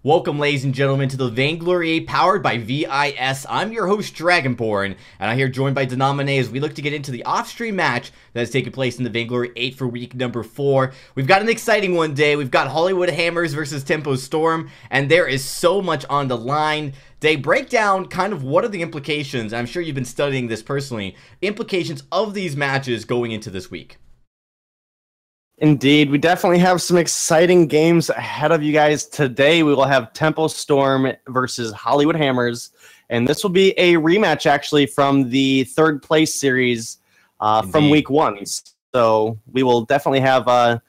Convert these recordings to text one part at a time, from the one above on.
Welcome, ladies and gentlemen, to the Vainglory8 powered by VIS. I'm your host, Dragonborn, and I'm here joined by Denominate as we look to get into the off-stream match that has taken place in the Vainglory8 for week number 4. We've got an exciting one day. We've got Hollywood Hammers versus Tempo Storm, and there is so much on the line. They break down kind of what are the implications, I'm sure you've been studying this personally, implications of these matches going into this week. Indeed, we definitely have some exciting games ahead of you guys today. We will have Tempo Storm versus Hollywood Hammers, and this will be a rematch actually from the third place series from week 1. So we will definitely have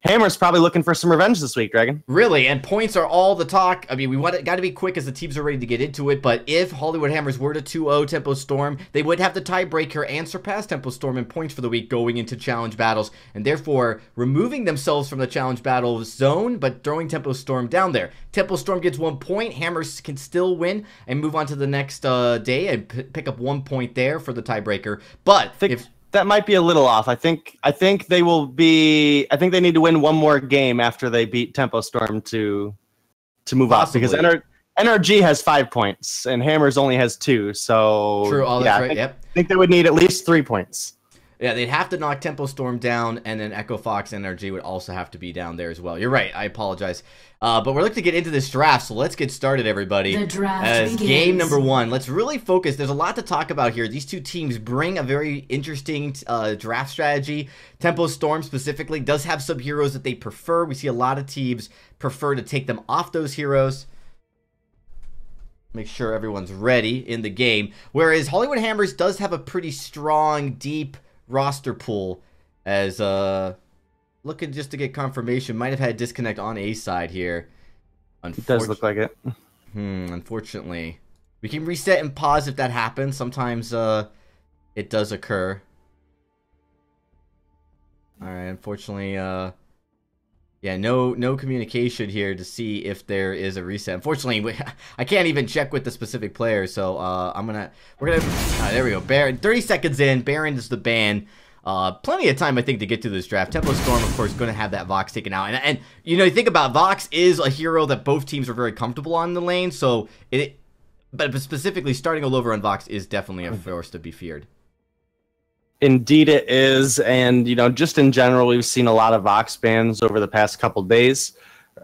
Hammers probably looking for some revenge this week, Dragon. Really, and points are all the talk. I mean, we got to be quick as the teams are ready to get into it, but if Hollywood Hammers were to 2-0 Tempo Storm, they would have the tiebreaker and surpass Tempo Storm in points for the week going into challenge battles, and therefore removing themselves from the challenge battle zone, but throwing Tempo Storm down there. Tempo Storm gets 1 point, Hammers can still win and move on to the next day and pick up 1 point there for the tiebreaker, but if... That might be a little off. I think they will be. I think they need to win one more game after they beat Tempo Storm to move up, because NRG has 5 points and Hammers only has 2. So true. All that's right. Yep. I think they would need at least 3 points. Yeah, they'd have to knock Tempo Storm down, and then Echo Fox NRG would also have to be down there as well. You're right. I apologize. But we're looking to get into this draft, so let's get started, everybody. The draft begins. Game number 1. Let's really focus. There's a lot to talk about here. These two teams bring a very interesting draft strategy. Tempo Storm specifically does have some heroes that they prefer. We see a lot of teams prefer to take them off those heroes. Make sure everyone's ready in the game. Whereas Hollywood Hammers does have a pretty strong, deep roster pool, as looking just to get confirmation, might have had a disconnect on A side here. It does look like it. Unfortunately, we can reset and pause if that happens. Sometimes it does occur. All right, unfortunately, yeah, no communication here to see if there is a reset. Unfortunately, I can't even check with the specific player, so there we go. Baron, 30 seconds in, Baron is the ban. Plenty of time, I think, to get to this draft. Tempo Storm, of course, going to have that Vox taken out. And you know, you think about Vox is a hero that both teams are very comfortable on the lane, so but specifically starting all over on Vox is definitely a force to be feared. Indeed it is, and you know, just in general, we've seen a lot of Vox bans over the past couple days,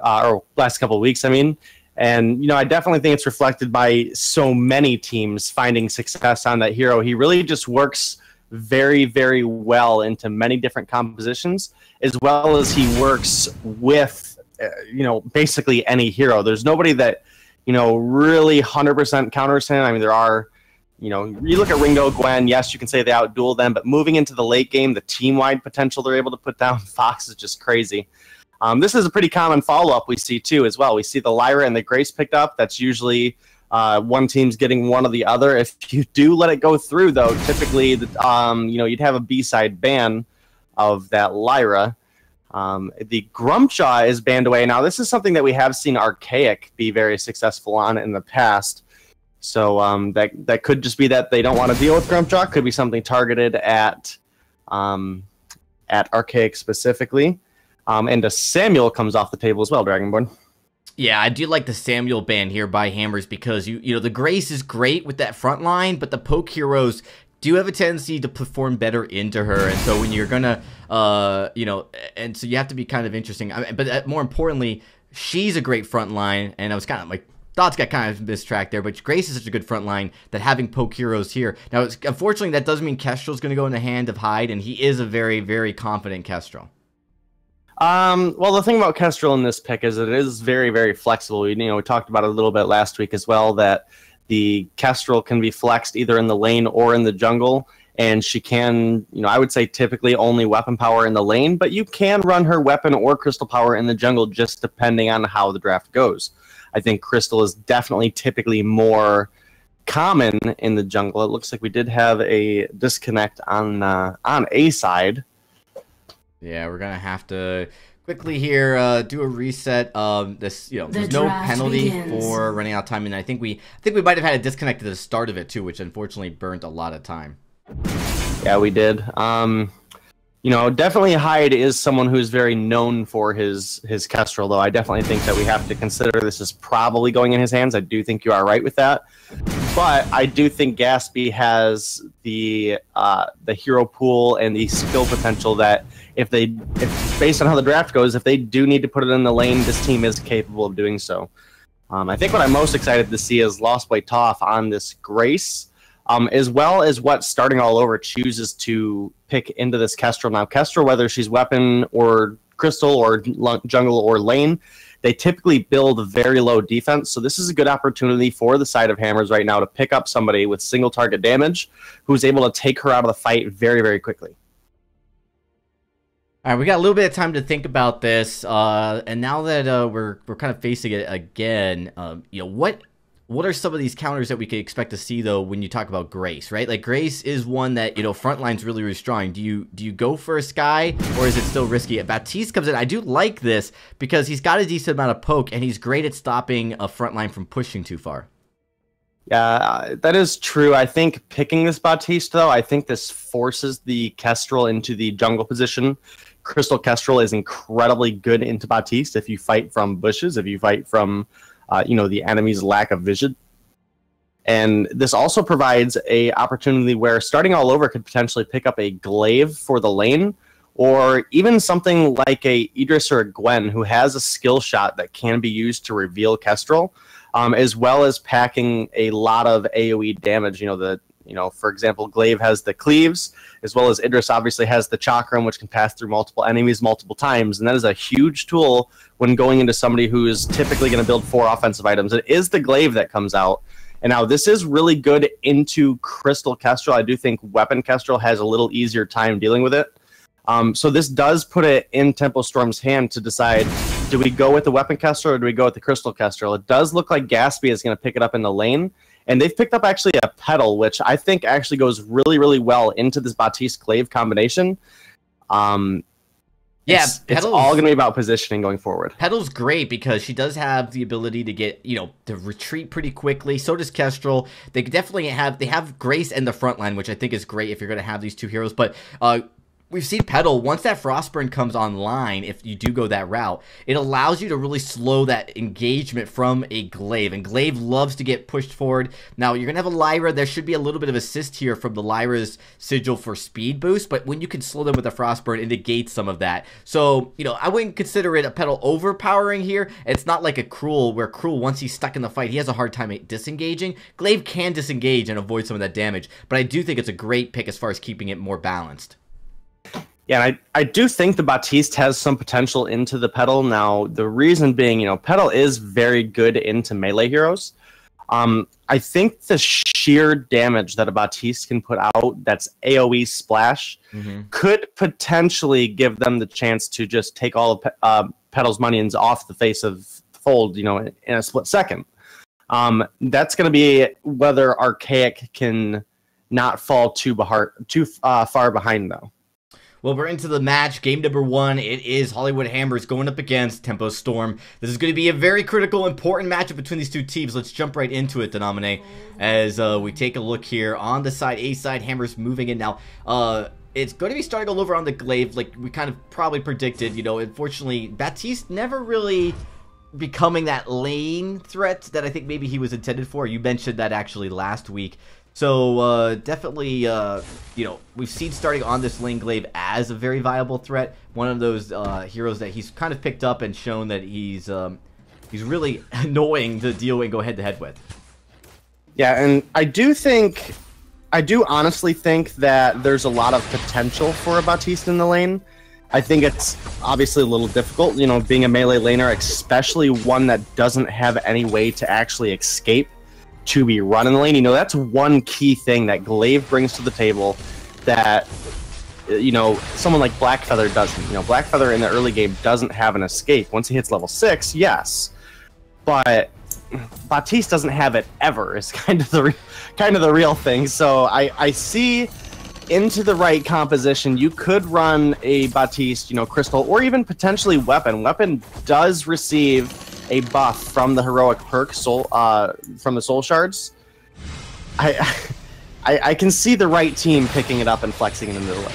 or last couple weeks, I mean. And you know, I definitely think it's reflected by so many teams finding success on that hero. He really just works very, very well into many different compositions, as well as he works with, you know, basically any hero. There's nobody that, you know, really 100% counters him. I mean, there are. You know, you look at Ringo, Gwen, yes, you can say they outduel them, but moving into the late game, the team-wide potential they're able to put down Fox is just crazy. This is a pretty common follow-up we see, too, as well. We see the Lyra and the Grace picked up. That's usually one team's getting one or the other. If you do let it go through, though, typically, you know, you'd have a B-side ban of that Lyra. The Grumpjaw is banned away. Now, this is something that we have seen Archaic be very successful on in the past. So that could just be that they don't want to deal with Grumpjaw. Could be something targeted at Archaic specifically. And a Samuel comes off the table as well, Dragonborn. Yeah, I do like the Samuel ban here by Hammers, because you know, the Grace is great with that front line, but the poke heroes do have a tendency to perform better into her, and so when you're gonna you know, and so you have to be kind of interesting. But more importantly, she's a great front line, and I was kind of like, thoughts got kind of mistracked there, but Grace is such a good front line that having poke heroes here. Now, unfortunately, that doesn't mean Kestrel's going to go in the hand of Hyde, and he is a very, very confident Kestrel. Well, the thing about Kestrel in this pick is that it is very, very flexible. You know, we talked about it a little bit last week as well, that the Kestrel can be flexed either in the lane or in the jungle, and she can, you know, I would say typically only weapon power in the lane, but you can run her weapon or crystal power in the jungle just depending on how the draft goes. I think Crystal is definitely typically more common in the jungle. It looks like we did have a disconnect on A side. Yeah, we're gonna have to quickly here do a reset. This, you know, there's no penalty for running out of time, and I think we might have had a disconnect at the start of it too, which unfortunately burnt a lot of time. Yeah, we did. You know, definitely Hyde is someone who's very known for his Kestrel, though I definitely think that we have to consider this is probably going in his hands. I do think you are right with that. But I do think Gatsby has the hero pool and the skill potential that if based on how the draft goes, if they do need to put it in the lane, this team is capable of doing so. I think what I'm most excited to see is Lost Boy Toph on this Grace, as well as what Starting All Over chooses to pick into this Kestrel. Now, Kestrel, whether she's weapon or crystal or jungle or lane, they typically build very low defense. So this is a good opportunity for the side of Hammers right now to pick up somebody with single target damage who's able to take her out of the fight very, very quickly. All right, we got a little bit of time to think about this, and now that we're kind of facing it again, you know, what are some of these counters that we could expect to see, though, when you talk about Grace, right? Like, Grace is one that, you know, frontline's really, really strong. Do you go for a Sky, or is it still risky? Baptiste comes in. I do like this because he's got a decent amount of poke, and he's great at stopping a frontline from pushing too far. Yeah, that is true. I think picking this Baptiste, though, I think this forces the Kestrel into the jungle position. Crystal Kestrel is incredibly good into Baptiste if you fight from bushes, if you fight from you know, the enemy's lack of vision. And this also provides a opportunity where Starting All Over could potentially pick up a Glaive for the lane, or even something like a Idris or a Gwen who has a skill shot that can be used to reveal Kestrel, as well as packing a lot of AoE damage. For example, Glaive has the cleaves, as well as Idris obviously has the chakram, which can pass through multiple enemies multiple times, and that is a huge tool when going into somebody who is typically going to build 4 offensive items. It is the Glaive that comes out, and now this is really good into Crystal Kestrel. I do think Weapon Kestrel has a little easier time dealing with it. So this does put it in Tempo Storm's hand to decide, do we go with the Weapon Kestrel or do we go with the Crystal Kestrel? It does look like Gatsby is going to pick it up in the lane, and they've picked up actually a Petal, which I think actually goes really, really well into this Baptiste-Glaive combination. Yeah, it's all going to be about positioning going forward. Petal's great because she does have the ability to get, you know, to retreat pretty quickly. So does Kestrel. They definitely have Grace and the front line, which I think is great if you're going to have these two heroes. But we've seen Petal, once that Frostburn comes online, if you do go that route, it allows you to really slow that engagement from a Glaive. And Glaive loves to get pushed forward. Now, you're going to have a Lyra. There should be a little bit of assist here from the Lyra's sigil for speed boost, but when you can slow them with a Frostburn, it negates some of that. So, you know, I wouldn't consider it a Petal overpowering here. It's not like a Cruel, where Cruel, once he's stuck in the fight, he has a hard time disengaging. Glaive can disengage and avoid some of that damage, but I do think it's a great pick as far as keeping it more balanced. Yeah, and I do think the Baptiste has some potential into the Petal. Now, the reason being, you know, Petal is very good into melee heroes. I think the sheer damage that a Baptiste can put out, that's AoE splash, could potentially give them the chance to just take all of Petal's minions off the face of the fold, you know, in a split second. That's going to be whether Archaic can not fall too far behind, though. Well, we're into the match. Game number 1. It is Hollywood Hammers going up against Tempo Storm. This is going to be a very critical, important matchup between these two teams. Let's jump right into it, Denomine, as we take a look here on the side. A side, Hammers moving in now. It's going to be starting all over on the Glaive, like we kind of probably predicted. You know, unfortunately, Baptiste never really becoming that lane threat that I think maybe he was intended for. You mentioned that actually last week. So, definitely, you know, we've seen starting on this lane Glaive as a very viable threat. One of those heroes that he's kind of picked up and shown that he's really annoying to deal and go head-to-head with. Yeah, and I do honestly think that there's a lot of potential for a Baptiste in the lane. I think it's obviously a little difficult, you know, being a melee laner, especially one that doesn't have any way to actually escape to be run in the lane. You know, that's one key thing that Glaive brings to the table that, you know, someone like Blackfeather doesn't. You know, Blackfeather in the early game doesn't have an escape. Once he hits level 6, yes, but Baptiste doesn't have it ever. Is kind of the real thing. So I see into the right composition, you could run a Baptiste, you know, Crystal, or even potentially Weapon. Weapon does receive a buff from the heroic perk from the soul shards. I can see the right team picking it up and flexing it into the lane.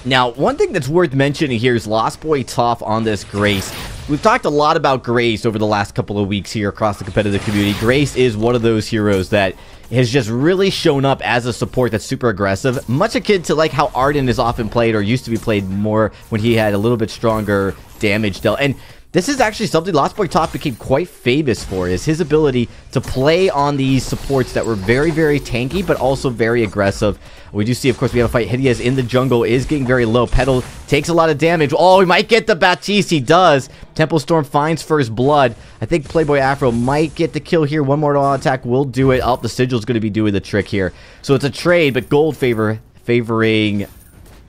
Now, one thing that's worth mentioning here is Lost Boy Toph on this Grace. We've talked a lot about Grace over the last couple of weeks here across the competitive community. Grace is one of those heroes that has just really shown up as a support that's super aggressive, much akin to like how Arden is often played or used to be played more when he had a little bit stronger damage dealt. And this is actually something Lost Boy Toph became quite famous for, is his ability to play on these supports that were very, very tanky, but also very aggressive. We do see, of course, we have a fight. Hideous in the jungle is getting very low. Petal takes a lot of damage. Oh, he might get the Baptiste. He does. Tempo Storm finds first blood. I think Playboy Afro might get the kill here. One more auto attack will do it. Oh, the Sigil's going to be doing the trick here. So it's a trade, but gold favoring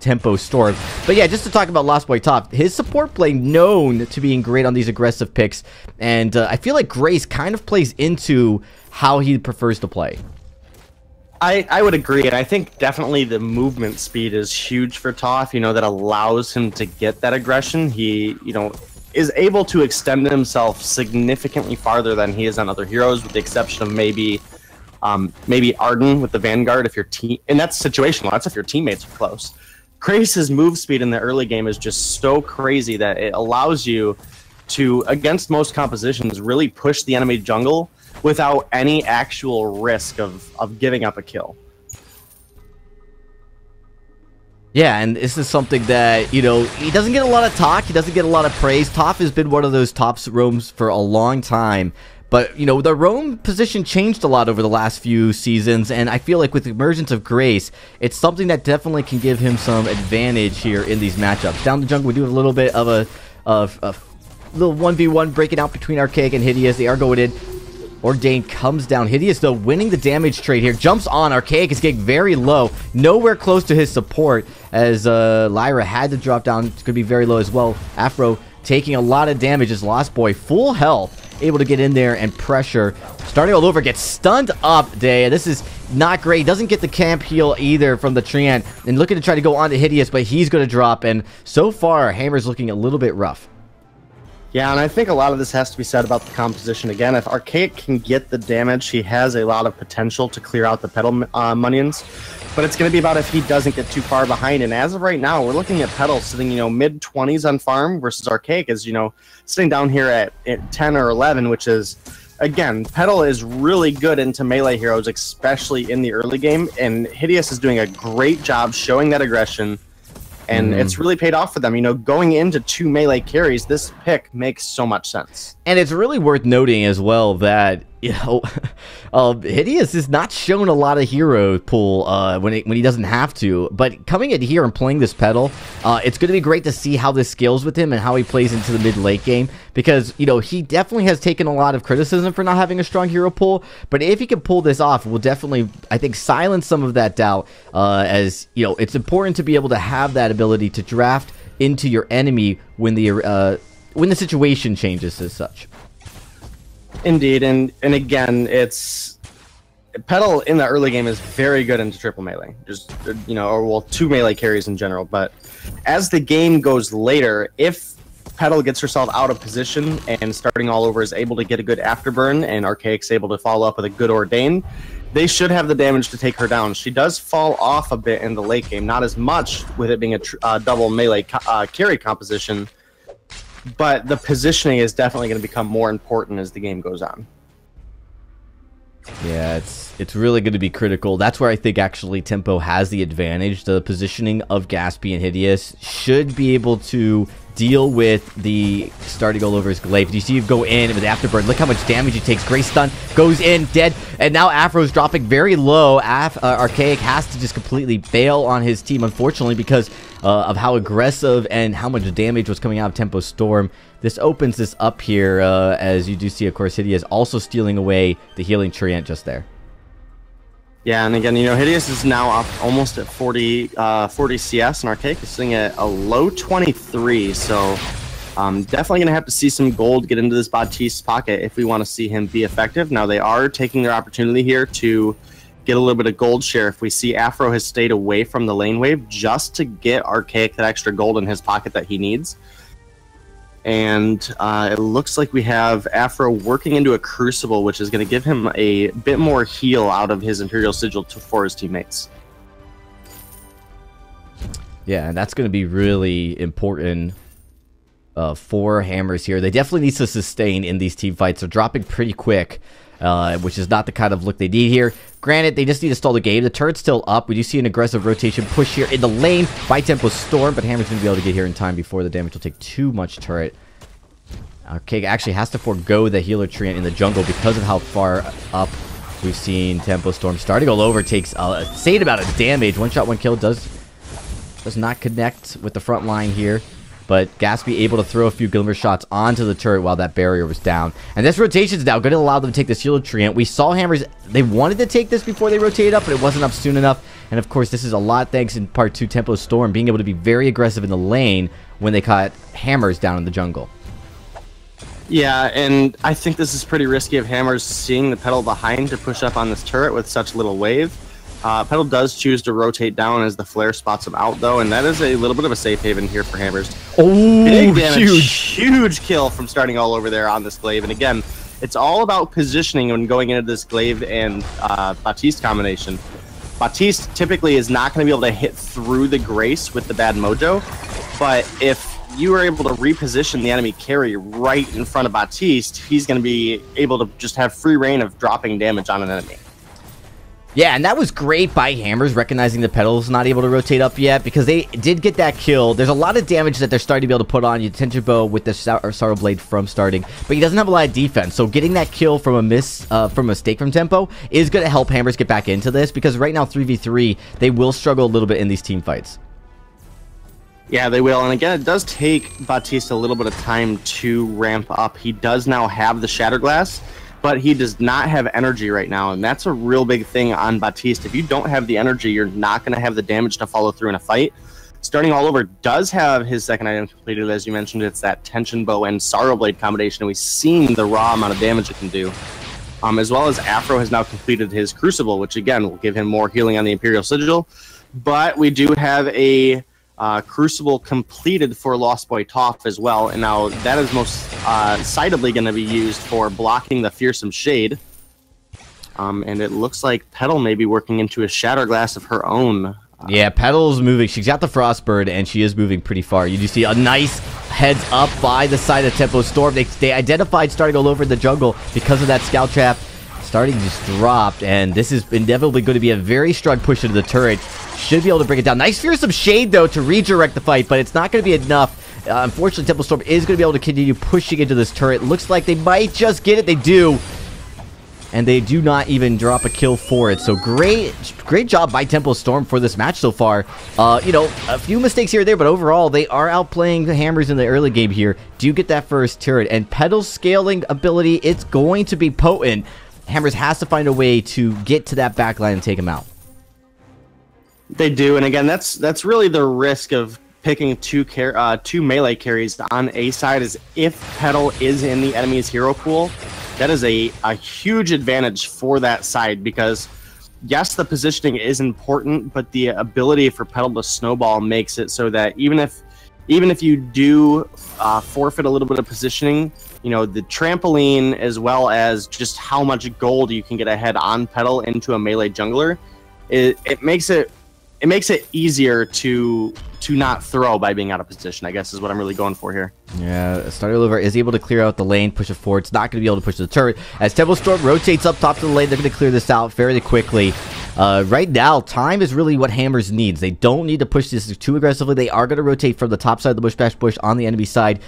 Tempo Storm. But yeah, just to talk about Lost Boy Toph, his support play known to being great on these aggressive picks, and I feel like Grace kind of plays into how he prefers to play. I would agree, and I think definitely the movement speed is huge for Toph, you know, that allows him to get that aggression. He, you know, is able to extend himself significantly farther than he is on other heroes, with the exception of maybe Arden with the Vanguard if your team, and that's situational, that's if your teammates are close. Grace's move speed in the early game is just so crazy that it allows you to, against most compositions, really push the enemy jungle without any actual risk of giving up a kill. Yeah, and this is something that, you know, he doesn't get a lot of talk, he doesn't get a lot of praise. Toph has been one of those top roams for a long time. But, you know, the roam position changed a lot over the last few seasons, and I feel like with the emergence of Grace, it's something that definitely can give him some advantage here in these matchups. Down the jungle, we do have a little bit of a little 1v1 breaking out between Archaic and Hideous. They are going in. Ordained comes down. Hideous, though, winning the damage trade here. Jumps on. Archaic is getting very low. Nowhere close to his support, as Lyra had to drop down. It's going to be very low as well. Afro taking a lot of damage as Lost Boy, full health, able to get in there and pressure. Starting all over, gets stunned up, Day. This is not great. Doesn't get the camp heal either from the Treant. And looking to try to go on to Hideous, but he's going to drop. And so far, Hammer's looking a little bit rough. Yeah, and I think a lot of this has to be said about the composition. Again, if Archaic can get the damage, he has a lot of potential to clear out the Petal minions. But it's going to be about if he doesn't get too far behind. And as of right now, we're looking at Petal sitting, you know, mid-20s on farm versus Archaic is, you know, sitting down here at 10 or 11, which is, again, Petal is really good into melee heroes, especially in the early game. And Hideous is doing a great job showing that aggression. And it's really paid off for them. You know, going into 2 melee carries, this pick makes so much sense. And it's really worth noting as well that, you know, Hideous has not shown a lot of hero pool when he doesn't have to. But coming in here and playing this Petal, it's going to be great to see how this scales with him and how he plays into the mid-late game. Because, you know, he definitely has taken a lot of criticism for not having a strong hero pool. But if he can pull this off, we'll definitely, I think, silence some of that doubt. As, you know, it's important to be able to have that ability to draft into your enemy when the situation changes as such. Indeed, and again, it's Petal in the early game is very good into triple melee, just, you know, or well, 2 melee carries in general. But as the game goes later, if Petal gets herself out of position and starting all over is able to get a good afterburn, and Archaic's able to follow up with a good Ordain, they should have the damage to take her down. She does fall off a bit in the late game, not as much with it being a double melee carry composition. But the positioning is definitely going to become more important as the game goes on. Yeah, it's really going to be critical. That's where I think actually Tempo has the advantage. The positioning of Gaspy and Hideous should be able to deal with the starting all over his glaive. You see him go in with Afterburn. Look how much damage he takes. Grace stun goes in, dead. And now Afro's dropping very low. Archaic has to just completely bail on his team, unfortunately, because of how aggressive and how much damage was coming out of Tempo Storm. This opens this up here, as you do see, of course, Hideous also stealing away the healing Treant just there. Yeah, and again, you know, Hideous is now up almost at 40 CS, and Archaic is sitting at a low 23, so definitely going to have to see some gold get into this Baptiste's pocket if we want to see him be effective. Now, they are taking their opportunity here to get a little bit of gold share. If we see Afro has stayed away from the lane wave just to get Archaic that extra gold in his pocket that he needs. And it looks like we have Afro working into a Crucible, which is going to give him a bit more heal out of his Imperial Sigil for his teammates. Yeah, and that's going to be really important for Hammers here. They definitely need to sustain in these team fights. They're dropping pretty quick, which is not the kind of look they need here. Granted, they just need to stall the game. The turret's still up. We do see an aggressive rotation push here in the lane by Tempo Storm, but Hammer's going to be able to get here in time before the damage will take too much turret. Okay, actually has to forego the healer treant in the jungle because of how far up we've seen Tempo Storm. Starting all over takes a insane amount of damage. One shot, one kill does not connect with the front line here. But Gatsby able to throw a few glimmer shots onto the turret while that barrier was down. And this rotation is now going to allow them to take this healer treant. We saw Hammers, they wanted to take this before they rotated up, but it wasn't up soon enough. And of course, this is a lot thanks in part to Tempo Storm being able to be very aggressive in the lane when they caught Hammers down in the jungle. Yeah, and I think this is pretty risky of Hammers seeing the Petal behind to push up on this turret with such little wave. Petal does choose to rotate down as the flare spots him out, though, and that is a little bit of a safe haven here for Hammers. Oh, big damage, huge kill from starting all over there on this glaive. And again, it's all about positioning when going into this glaive and Baptiste combination. Baptiste typically is not going to be able to hit through the Grace with the bad mojo, but if you are able to reposition the enemy carry right in front of Baptiste, he's going to be able to just have free reign of dropping damage on an enemy. Yeah, and that was great by Hammers, recognizing the Petal's not able to rotate up yet, because they did get that kill. There's a lot of damage that they're starting to be able to put on Tenchibo with the Sorrow Blade from starting, but he doesn't have a lot of defense, so getting that kill from a mistake from Tempo is going to help Hammers get back into this, because right now 3v3, they will struggle a little bit in these team fights. Yeah, they will, and again, it does take Baptiste a little bit of time to ramp up. He does now have the Shatter Glass, but he does not have energy right now, and that's a real big thing on Baptiste. If you don't have the energy, you're not going to have the damage to follow through in a fight. Starting all over does have his second item completed, as you mentioned. It's that Tension Bow and Sorrow Blade combination, and we've seen the raw amount of damage it can do. As well as Afro has now completed his Crucible, which again will give him more healing on the Imperial Sigil. But we do have a Crucible completed for Lost Boy Toph as well, and now that is most citably going to be used for blocking the Fearsome Shade. And it looks like Petal may be working into a Shatter Glass of her own. Yeah, Petal's moving. She's got the Frostbird, and she is moving pretty far. You do see a nice heads up by the side of Tempo Storm. They identified starting all over the jungle because of that Scout Trap. Starting just dropped, and this is inevitably going to be a very strong push into the turret. Should be able to bring it down. Nice Fearsome Shade, though, to redirect the fight, but it's not going to be enough. Unfortunately, Tempo Storm is going to be able to continue pushing into this turret. Looks like they might just get it. They do. And they do not even drop a kill for it. So great job by Tempo Storm for this match so far. You know, a few mistakes here or there, but overall, they are outplaying the Hammers in the early game here. Do get that first turret. And Petal's scaling ability, it's going to be potent. Hammers has to find a way to get to that backline and take him out. They do, and again, that's really the risk of picking two melee carries on A side, is if Petal is in the enemy's hero pool. That is a huge advantage for that side, because yes, the positioning is important, but the ability for Petal to snowball makes it so that even if you do forfeit a little bit of positioning, you know, the trampoline as well as just how much gold you can get ahead on Petal into a melee jungler, it makes it easier to not throw by being out of position, I guess, is what I'm really going for here. Yeah, Starter Liver is able to clear out the lane, push it forward. It's not going to be able to push the turret. As Tempo Storm rotates up top of the lane, they're going to clear this out fairly quickly. Right now, time is really what Hammers needs. They don't need to push this too aggressively. They are going to rotate from the top side of the bush bash bush on the enemy side,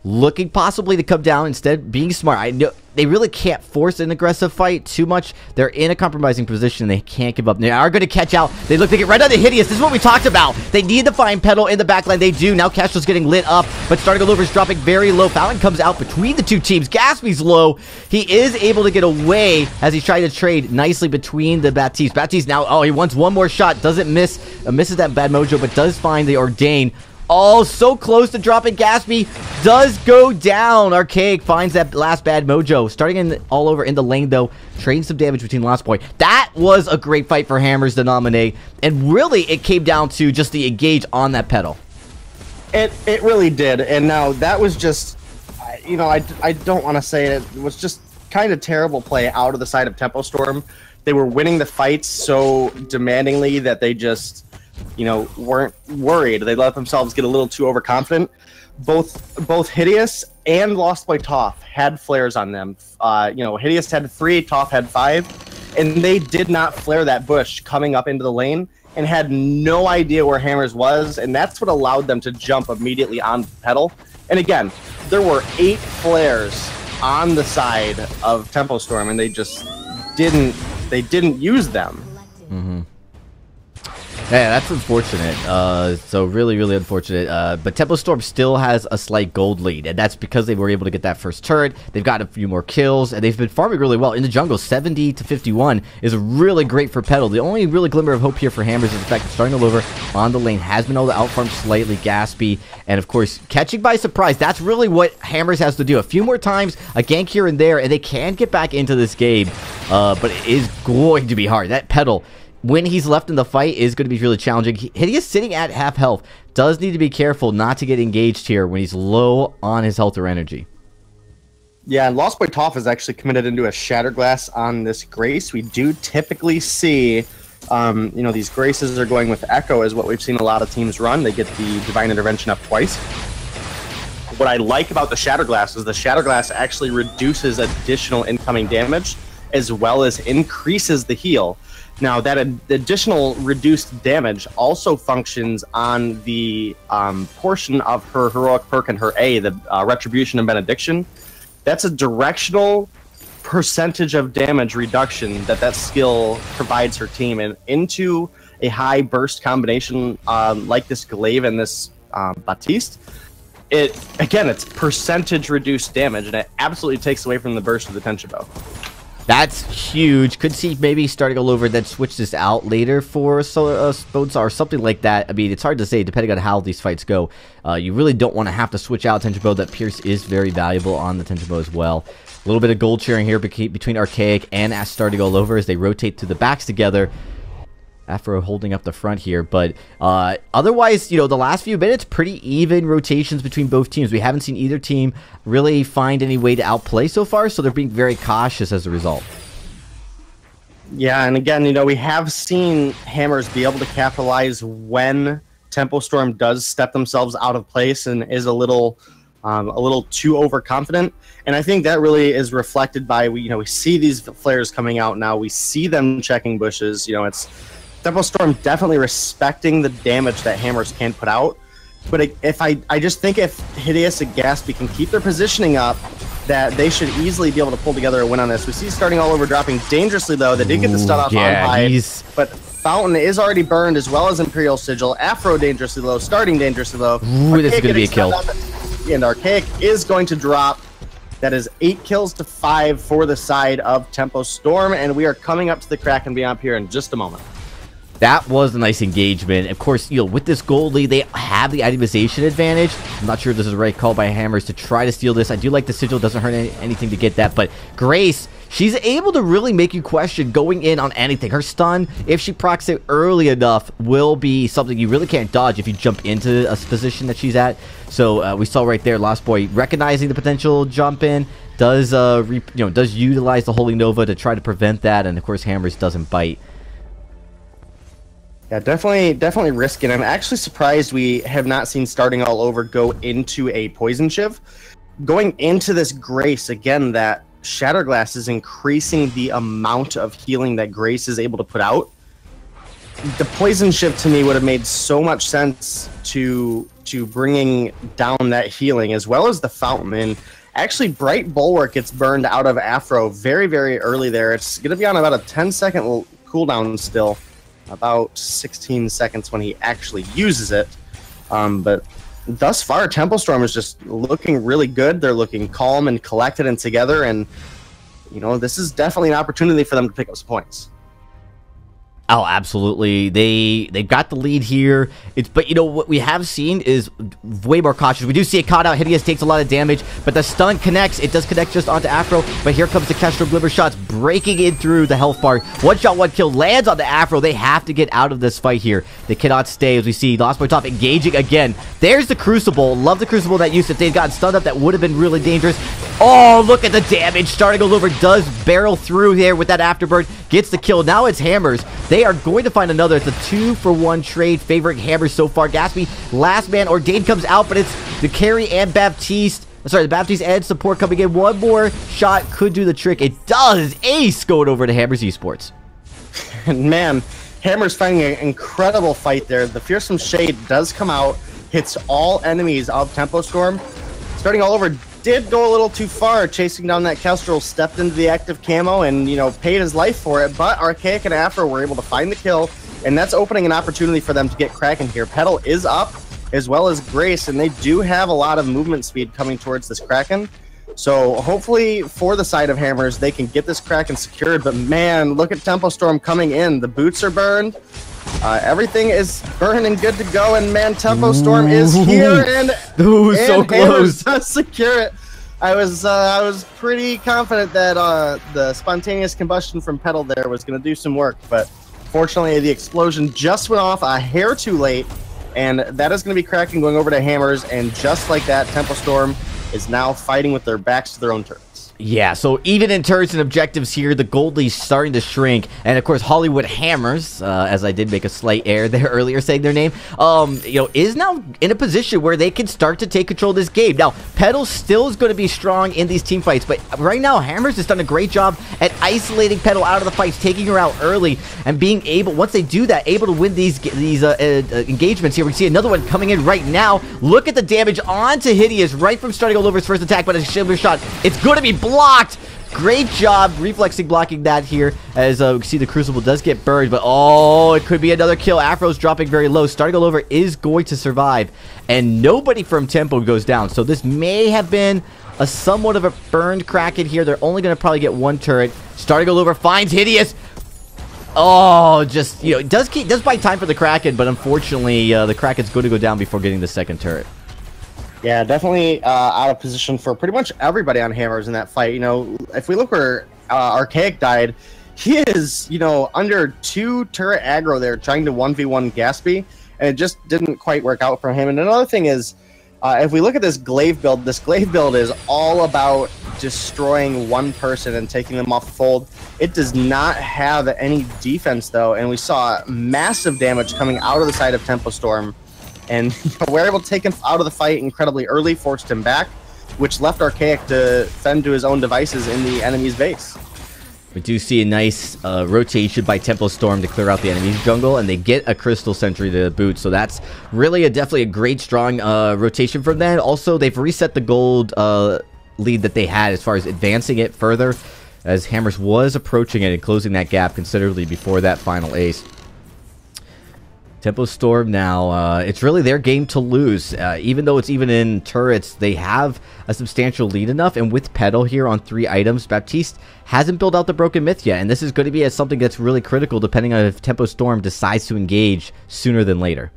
looking possibly to come down, instead being smart. I know they really can't force an aggressive fight too much. They're in a compromising position. They can't give up. They are going to catch out. They look to get right on the Hideous. This is what we talked about. They need to find Petal in the backline. They do. Now Castro's getting lit up, but Starting Over is dropping very low. Fallon comes out between the two teams. Gatsby's low. He is able to get away as he's trying to trade nicely between the Baptiste. Baptiste now, oh, he wants one more shot. Doesn't miss. Misses that bad mojo, but does find the Ordain. Oh, so close to dropping. Gatsby does go down. Archaic finds that last bad mojo. Starting in all over in the lane, though. Trading some damage between Lost Boy. That was a great fight for Hammers to nominate. And really, it came down to just the engage on that Petal. It really did. And now that was just, you know, I don't want to say it. It was just kind of terrible play out of the side of Tempo Storm. They were winning the fights so demandingly that they just weren't worried. They let themselves get a little too overconfident. Both Hideous and Lost Boy Toph had flares on them. Hideous had 3, Toph had 5, and they did not flare that bush coming up into the lane and had no idea where Hammers was, and that's what allowed them to jump immediately on the pedal. And again, there were 8 flares on the side of Tempo Storm, and they just didn't use them. Mm-hmm. Yeah, that's unfortunate. So really, really unfortunate. But Tempo Storm still has a slight gold lead, and that's because they were able to get that first turret. They've got a few more kills, and they've been farming really well. In the jungle, 70 to 51 is really great for Petal. The only really glimmer of hope here for Hammers is the fact that starting all over on the lane has been able to outfarm slightly Gaspy, and of course, catching by surprise. That's really what Hammers has to do. A few more times, a gank here and there, and they can get back into this game, but it is going to be hard. That Petal, when he's left in the fight, is going to be really challenging. Hideous sitting at half health does need to be careful not to get engaged here when he's low on his health or energy. Yeah, and Lost Boy Toph is actually committed into a Shatterglass on this Grace. We do typically see, these Graces are going with Echo, is what we've seen a lot of teams run. They get the Divine Intervention up twice. What I like about the Shatterglass is the Shatterglass actually reduces additional incoming damage as well as increases the heal. Now, that additional reduced damage also functions on the portion of her heroic perk and her A, the Retribution and Benediction. That's a directional percentage of damage reduction that skill provides her team, and into a high burst combination like this Glaive and this Baptiste. It's percentage reduced damage, and it absolutely takes away from the burst of the Tension Bow. That's huge. Could see maybe starting all over, then switch this out later for Spodza or something like that. I mean, it's hard to say depending on how these fights go. You really don't want to have to switch out Tension Bow. That Pierce is very valuable on the Tension Bow as well. A little bit of gold sharing here between Archaic and Ash starting all over as they rotate to the backs together. Afro holding up the front here, but otherwise, the last few minutes, pretty even rotations between both teams. We haven't seen either team really find any way to outplay so far, so they're being very cautious as a result. Yeah, and again, we have seen Hammers be able to capitalize when Tempo Storm does step themselves out of place and is a little too overconfident. And I think that really is reflected by, we see these flares coming out now. We see them checking bushes. It's Tempo Storm definitely respecting the damage that Hammers can put out. But I just think if Hideous and Gaspy can keep their positioning up, that they should easily be able to pull together a win on this. We see starting all over dropping dangerously, though. They did get the stun off on high, but Fountain is already burned, as well as Imperial Sigil. Afro dangerously low, starting dangerously low. Ooh, this is going to be a kill. And Archaic is going to drop. That is 8 kills to 5 for the side of Tempo Storm, and we are coming up to the Crack and Beyond here in just a moment. That was a nice engagement. Of course, with this gold lead, they have the itemization advantage. I'm not sure if this is the right call by Hammers to try to steal this. I do like the Sigil. Doesn't hurt anything to get that. But Grace, she's able to really make you question going in on anything. Her stun, if she procs it early enough, will be something you really can't dodge if you jump into a position that she's at. So we saw right there, Lost Boy recognizing the potential jump in, does utilize the Holy Nova to try to prevent that. And of course, Hammers doesn't bite. Yeah, definitely risking. I'm actually surprised we have not seen starting all over go into a Poison Shiv. Going into this Grace, again, that Shatterglass is increasing the amount of healing that Grace is able to put out. The Poison Shiv to me would have made so much sense to bringing down that healing, as well as the Fountain. And actually, Bright Bulwark gets burned out of Afro very, very early there. It's going to be on about a 10-second cooldown still. About 16 seconds when he actually uses it. But thus far, Tempo Storm is just looking really good. They're looking calm and collected and together, and this is definitely an opportunity for them to pick up some points. Oh, absolutely. They've got the lead here. But what we have seen is way more cautious. We do see it caught out. Hideous takes a lot of damage, but the stun connects. It does connect just onto Afro, but here comes the Kestrel Glimmer shots breaking in through the health bar. One shot, one kill lands on the Afro. They have to get out of this fight here. They cannot stay, as we see Lost Boy Toph engaging again. There's the Crucible. Love the Crucible that used. If they'd gotten stunned up, that would have been really dangerous. Oh, look at the damage. Starting all over, does barrel through here with that afterbird. Gets the kill. Now it's Hammers. They are going to find another. It's a 2-for-1 trade favoring Hammers so far. Gatsby, last man. Ordained comes out, but it's the carry and Baptiste. Sorry, the Baptiste and support coming in. One more shot could do the trick. It does. Ace going over to Hammers Esports. And man, Hammers finding an incredible fight there. The Fearsome Shade does come out, hits all enemies of Tempo Storm. Starting all over, did go a little too far, chasing down that Kestrel, stepped into the active camo and, you know, paid his life for it, but Archaic and Afro were able to find the kill, and that's opening an opportunity for them to get Kraken here. Petal is up, as well as Grace, and they do have a lot of movement speed coming towards this Kraken. So hopefully for the side of Hammers, they can get this Kraken secured, but man, look at Tempo Storm coming in. The boots are burned. Everything is burned and good to go, and man, Tempo Storm is here, and so close to secure it. I was pretty confident that the spontaneous combustion from Petal there was going to do some work, but fortunately the explosion just went off a hair too late, and that is going to be Kraken going over to Hammers, and just like that, Tempo Storm is now fighting with their backs to their own turrets. Yeah, so even in turrets and objectives here, the gold lead's starting to shrink. And of course, Hollywood Hammers, as I did make a slight error there earlier saying their name, is now in a position where they can start to take control of this game. Now, Petal still is going to be strong in these team fights, but right now, Hammers has done a great job at isolating Petal out of the fights, taking her out early, and being able, once they do that, able to win these engagements here. We see another one coming in right now. Look at the damage onto Hideous right from starting all over his first attack, but a shiver shot. It's going to be blocked. Great job reflexing blocking that here, as we see the Crucible does get burned, but oh, it could be another kill. Afro's dropping very low. Starting all over is going to survive, and nobody from Tempo goes down, so this may have been a somewhat of a burned Kraken here. They're only going to probably get one turret. Starting all over finds Hideous. Oh, just, you know, it does buy time for the Kraken, but unfortunately the Kraken's going to go down before getting the second turret. Yeah, definitely out of position for pretty much everybody on Hammers in that fight. You know, if we look where Archaic died, he is, you know, under 2 turret aggro there trying to 1v1 Gatsby, and it just didn't quite work out for him. And another thing is, if we look at this Glaive build is all about destroying one person and taking them off the fold. It does not have any defense, though, and we saw massive damage coming out of the side of Tempo Storm. And we're able to take him out of the fight incredibly early, forced him back, which left Archaic to fend to his own devices in the enemy's base. We do see a nice rotation by Tempo Storm to clear out the enemy's jungle, and they get a Crystal Sentry to boot, so that's really definitely a great, strong rotation from them. Also, they've reset the gold lead that they had as far as advancing it further, as Hammers was approaching it and closing that gap considerably before that final ace. Tempo Storm now, it's really their game to lose. Even though it's even in turrets, they have a substantial lead enough, and with Petal here on 3 items, Baptiste hasn't built out the Broken Myth yet, and this is going to be something that's really critical depending on if Tempo Storm decides to engage sooner than later.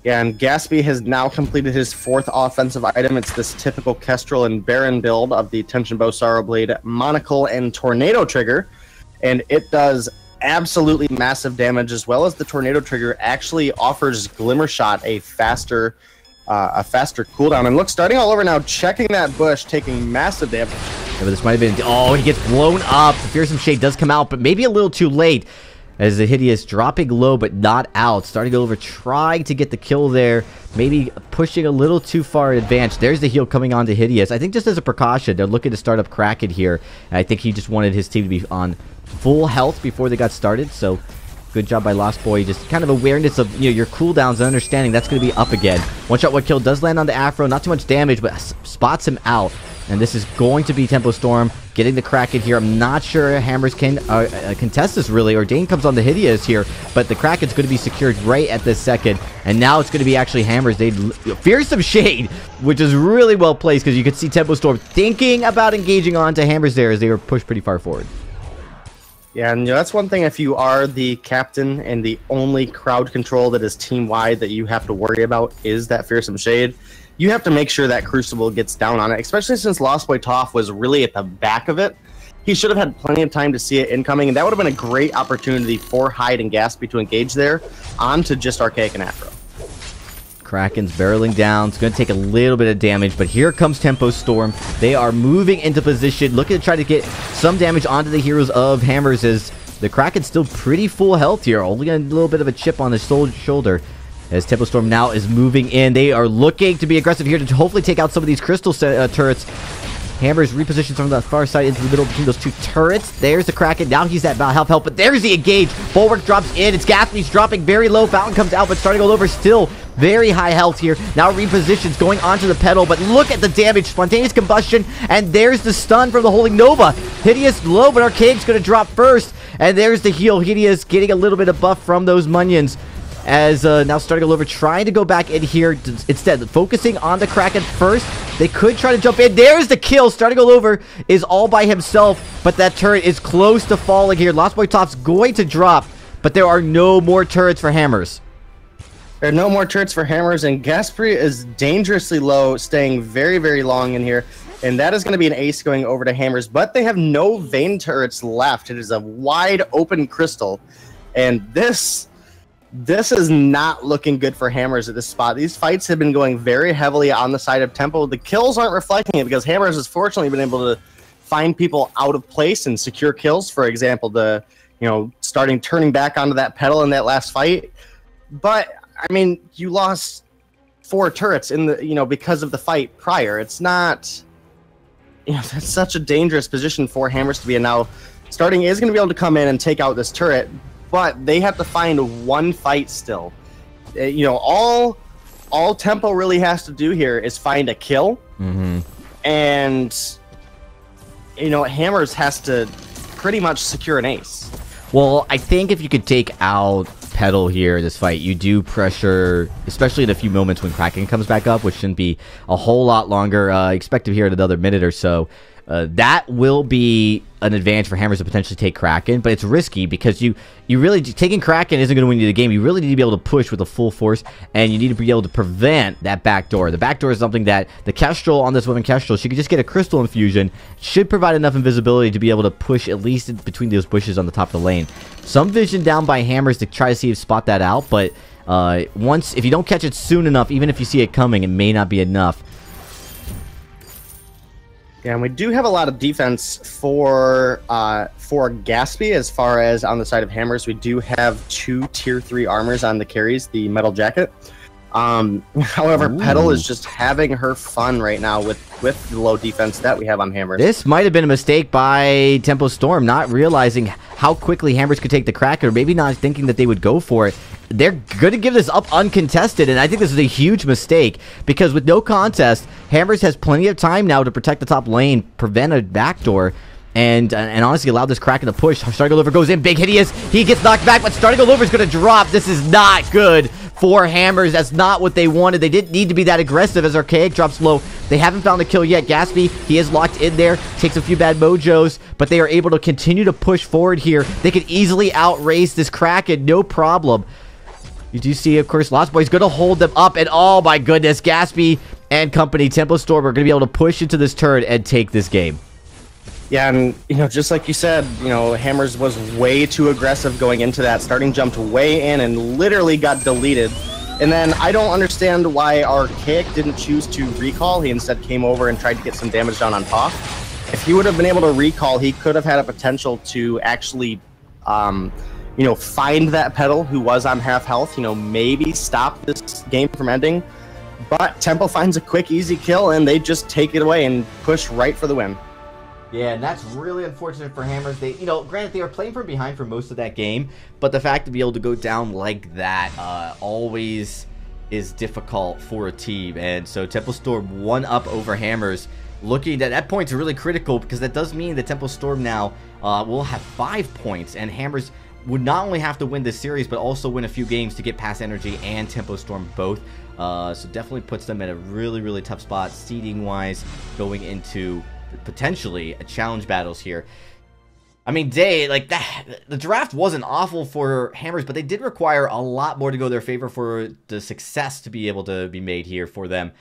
Yeah, and Gatsby has now completed his 4th offensive item. It's this typical Kestrel and Baron build of the Tension Bow, Sorrow Blade, Monocle, and Tornado Trigger, and it does absolutely massive damage, as well as the Tornado Trigger actually offers Glimmer Shot a faster cooldown. And look, starting all over now, checking that bush, taking massive damage. Yeah, but this might have been, oh, he gets blown up. The Fearsome Shade does come out, but maybe a little too late, as the Hideous dropping low but not out. Starting over, trying to get the kill there, maybe pushing a little too far in advance. There's the heal coming on to Hideous. I think just as a precaution, they're looking to start up Kraken here, and I think he just wanted his team to be on full health before they got started, so good job by Lost Boy. Just kind of awareness of, you know, your cooldowns and understanding that's going to be up again. One shot, one kill does land on the Afro. Not too much damage, but spots him out. And this is going to be Tempo Storm getting the Kraken here. I'm not sure Hammers can contest this, really. Ordain comes on the Hideous here, but the Kraken's going to be secured right at this second. And now it's going to be actually Hammers. They Fearsome Shade, which is really well placed, because you could see Tempo Storm thinking about engaging onto Hammers there as they were pushed pretty far forward. Yeah, and you know, that's one thing, if you are the captain and the only crowd control that is team-wide that you have to worry about is that Fearsome Shade, you have to make sure that Crucible gets down on it, especially since Lost Boy Toph was really at the back of it. He should have had plenty of time to see it incoming, and that would have been a great opportunity for Hyde and Gatsby to engage there onto just Archaic and Afro. Kraken's barreling down. It's going to take a little bit of damage, but here comes Tempo Storm. They are moving into position, looking to try to get some damage onto the heroes of Hammers, as the Kraken's still pretty full health here, only got a little bit of a chip on his shoulder. As Tempo Storm now is moving in, they are looking to be aggressive here to hopefully take out some of these crystal turrets. Hammers repositions from the far side into the middle between those two turrets. There's the Kraken. Now he's at about half health, but there's the engage. Bulwark drops in. It's Gatsby's dropping very low. Fountain comes out, but starting all over still very high health here. Now repositions going onto the pedal, but look at the damage. Spontaneous combustion, and there's the stun from the Holy Nova. Hideous low, but Archaic's going to drop first. And there's the heal. Hideous getting a little bit of buff from those Munions. As now starting all over, trying to go back in here. Instead, focusing on the Kraken first. They could try to jump in. There's the kill. Starting all over is all by himself, but that turret is close to falling here. Lost Boy Top's going to drop, but there are no more turrets for Hammers. There are no more turrets for Hammers, and Gatsby is dangerously low, staying very, very long in here. And that is going to be an ace going over to Hammers, but they have no Vayne turrets left. It is a wide open crystal, and this is not looking good for Hammers at this spot. These fights have been going very heavily on the side of Tempo. The kills aren't reflecting it because Hammers has fortunately been able to find people out of place and secure kills. For example, turning back onto that pedal in that last fight. But I mean, you lost 4 turrets in the because of the fight prior. It's not that's such a dangerous position for Hammers to be in. Now Starting is going to be able to come in and take out this turret, but they have to find one fight still. All Tempo really has to do here is find a kill, and Hammers has to pretty much secure an ace. Well, I think if you could take out Pedal here in this fight, you do pressure, especially in a few moments when Kraken comes back up, which shouldn't be a whole lot longer. Expect to hear in another minute or so. That will be an advantage for Hammers to potentially take Kraken, but it's risky because you really, taking Kraken isn't going to win you the game. You really need to be able to push with a full force, and you need to be able to prevent that backdoor. The backdoor is something that the Kestrel on this woman Kestrel, she could just get a crystal infusion, should provide enough invisibility to be able to push at least in between those bushes on the top of the lane. Some vision down by Hammers to try to see if spot that out, but if you don't catch it soon enough, even if you see it coming, it may not be enough. Yeah, and we do have a lot of defense for Gatsby as far as on the side of Hammers. We do have 2 tier 3 armors on the carries, the metal jacket. However, Petal is just having her fun right now with the low defense that we have on Hammers. This might have been a mistake by Tempo Storm, not realizing how quickly Hammers could take the Kraken, or maybe not thinking that they would go for it. They're going to give this up uncontested, and I think this is a huge mistake, because with no contest, Hammers has plenty of time now to protect the top lane, prevent a backdoor, and honestly allow this Kraken to push. Starting Over goes in, big Hideous, he gets knocked back, but Starting Over is going to drop. This is not good for Hammers. That's not what they wanted. They didn't need to be that aggressive as Archaic drops low. They haven't found a kill yet. Gatsby, he is locked in there, takes a few bad mojos, but they are able to continue to push forward here. They could easily outrace this Kraken, no problem. You do see, of course, Lost Boy's going to hold them up, and oh my goodness, Gatsby and company, Tempo Storm, are going to be able to push into this turret and take this game. Yeah, and just like you said, Hammers was way too aggressive going into that. Starting jumped way in and literally got deleted. And then I don't understand why Archaic didn't choose to recall. He instead came over and tried to get some damage down on Paw. If he would have been able to recall, he could have had a potential to actually find that Petal who was on half health, maybe stop this game from ending. But Tempo finds a quick, easy kill, and they just take it away and push right for the win. Yeah, and that's really unfortunate for Hammers. They, granted, they were playing from behind for most of that game, but the fact to be able to go down like that always is difficult for a team. And so Tempo Storm 1-up over Hammers. Looking at that point is really critical, because that does mean that Tempo Storm now will have 5 points, and Hammers would not only have to win this series, but also win a few games to get past Energy and Tempo Storm both. So definitely puts them in a really, really tough spot, seeding-wise, going into potentially a challenge battles here. I mean, the draft wasn't awful for Hammers, but they did require a lot more to go their favor for the success to be able to be made here for them.